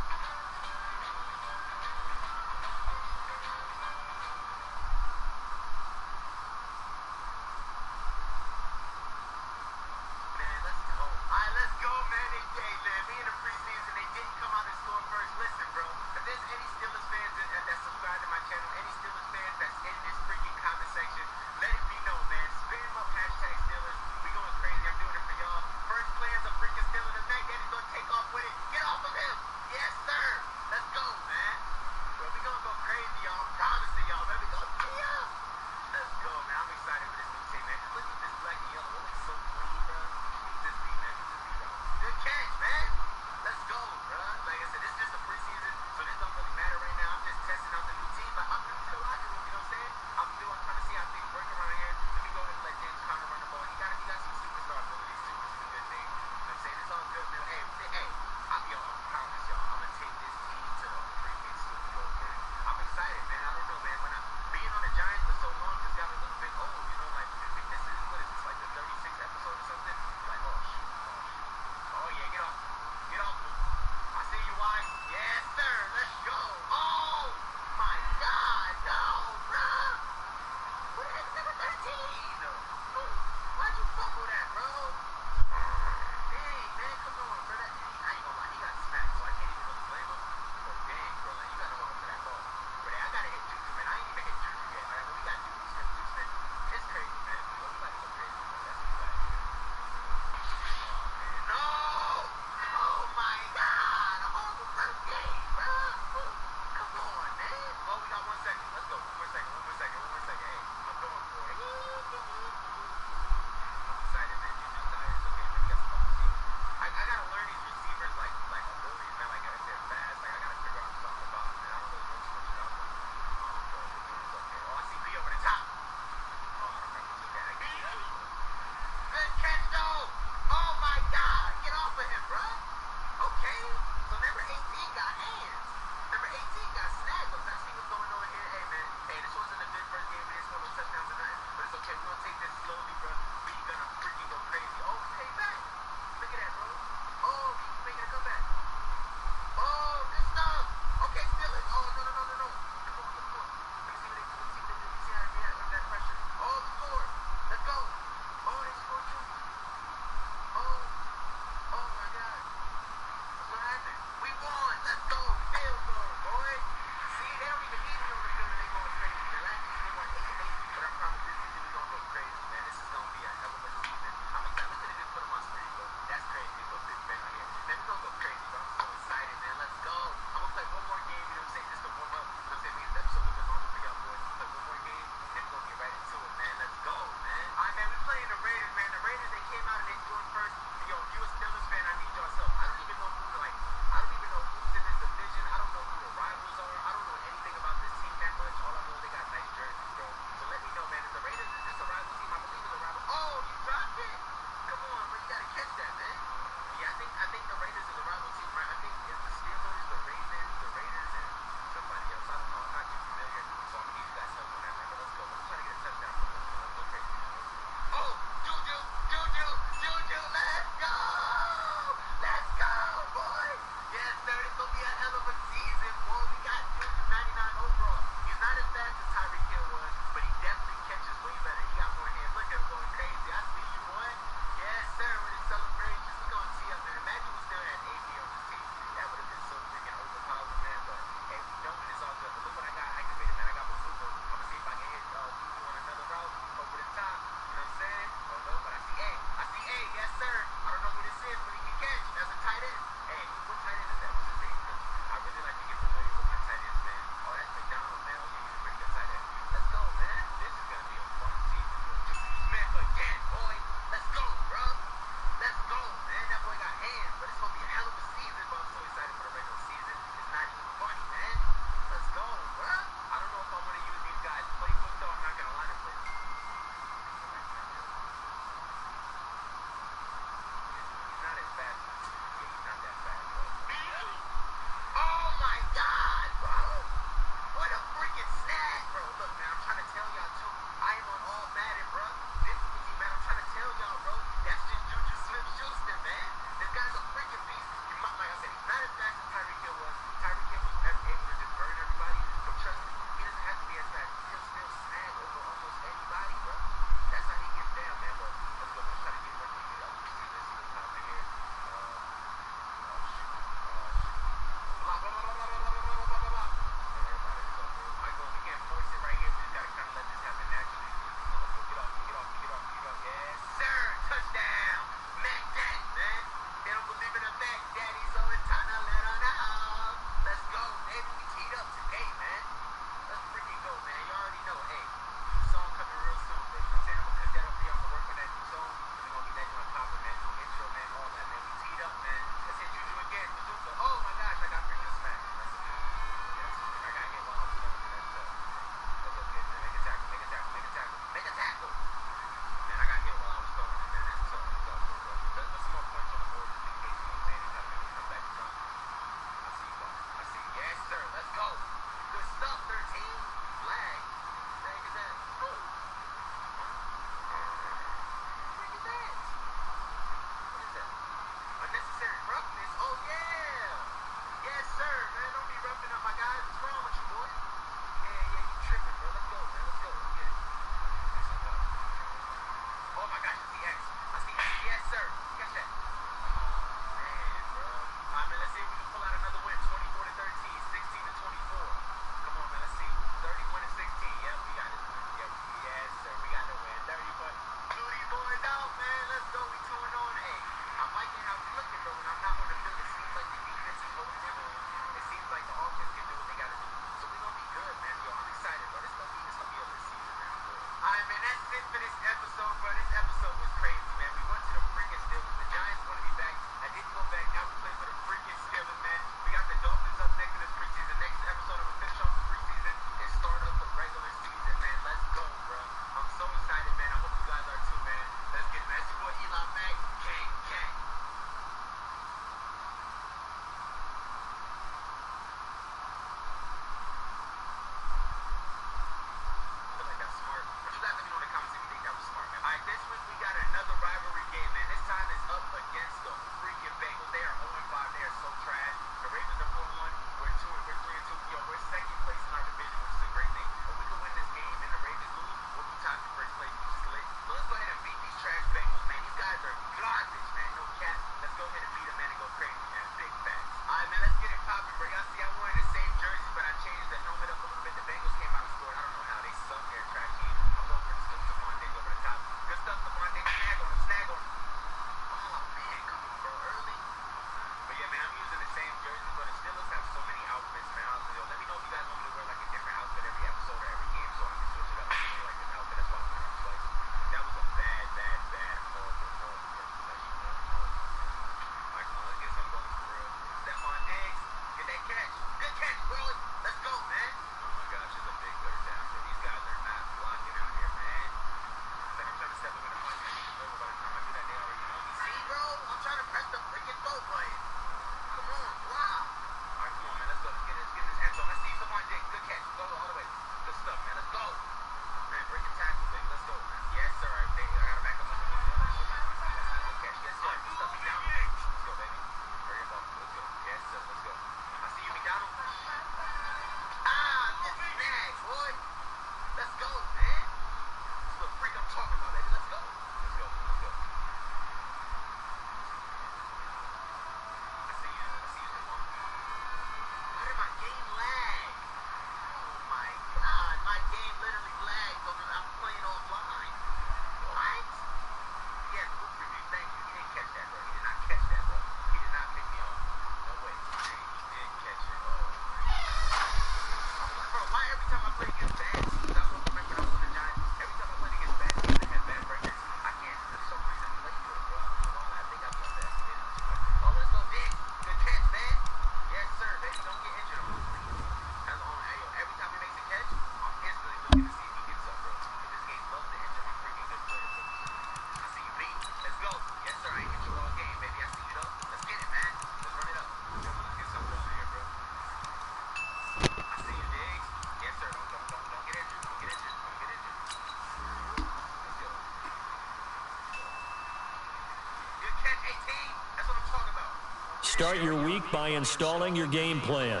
start your week by installing your game plan.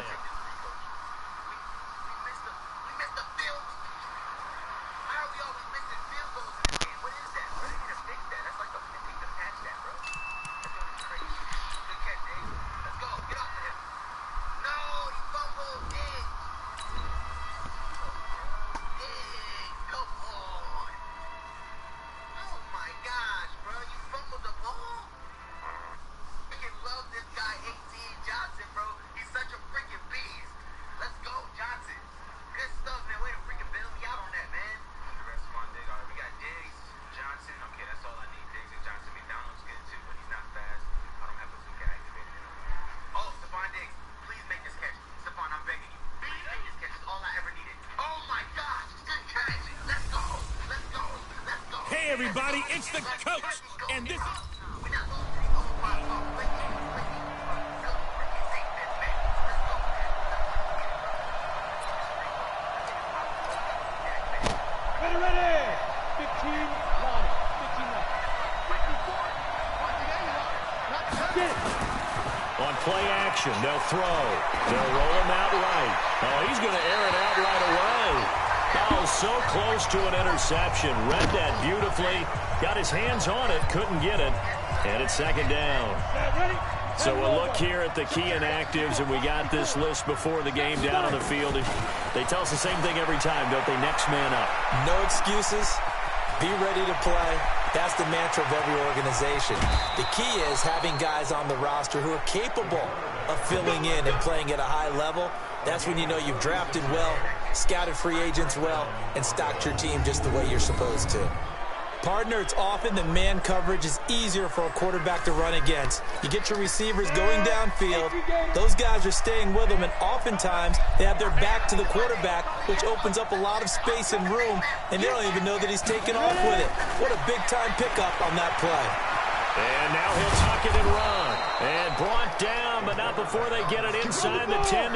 Hey, everybody, it's the coach, and this is... Ready! 15, line. 15 left. On play action, they'll throw. They'll roll him out right. Oh, he's going to air it out right away. Oh, so close to an interception. Read that beautifully. Got his hands on it. Couldn't get it. And it's second down. So we'll look here at the key inactives, and we got this list before the game down on the field. They tell us the same thing every time, don't they? Next man up. No excuses. Be ready to play. That's the mantra of every organization. The key is having guys on the roster who are capable of filling in and playing at a high level. That's when you know you've drafted well, scouted free agents well, and stocked your team just the way you're supposed to. Partner, it's often that man coverage is easier for a quarterback to run against. You get your receivers going downfield. Those guys are staying with them, and oftentimes they have their back to the quarterback, which opens up a lot of space and room, and they don't even know that he's taken off with it. What a big-time pickup on that play. And now he'll tuck it and run. And brought down, but not before they get it inside the 10.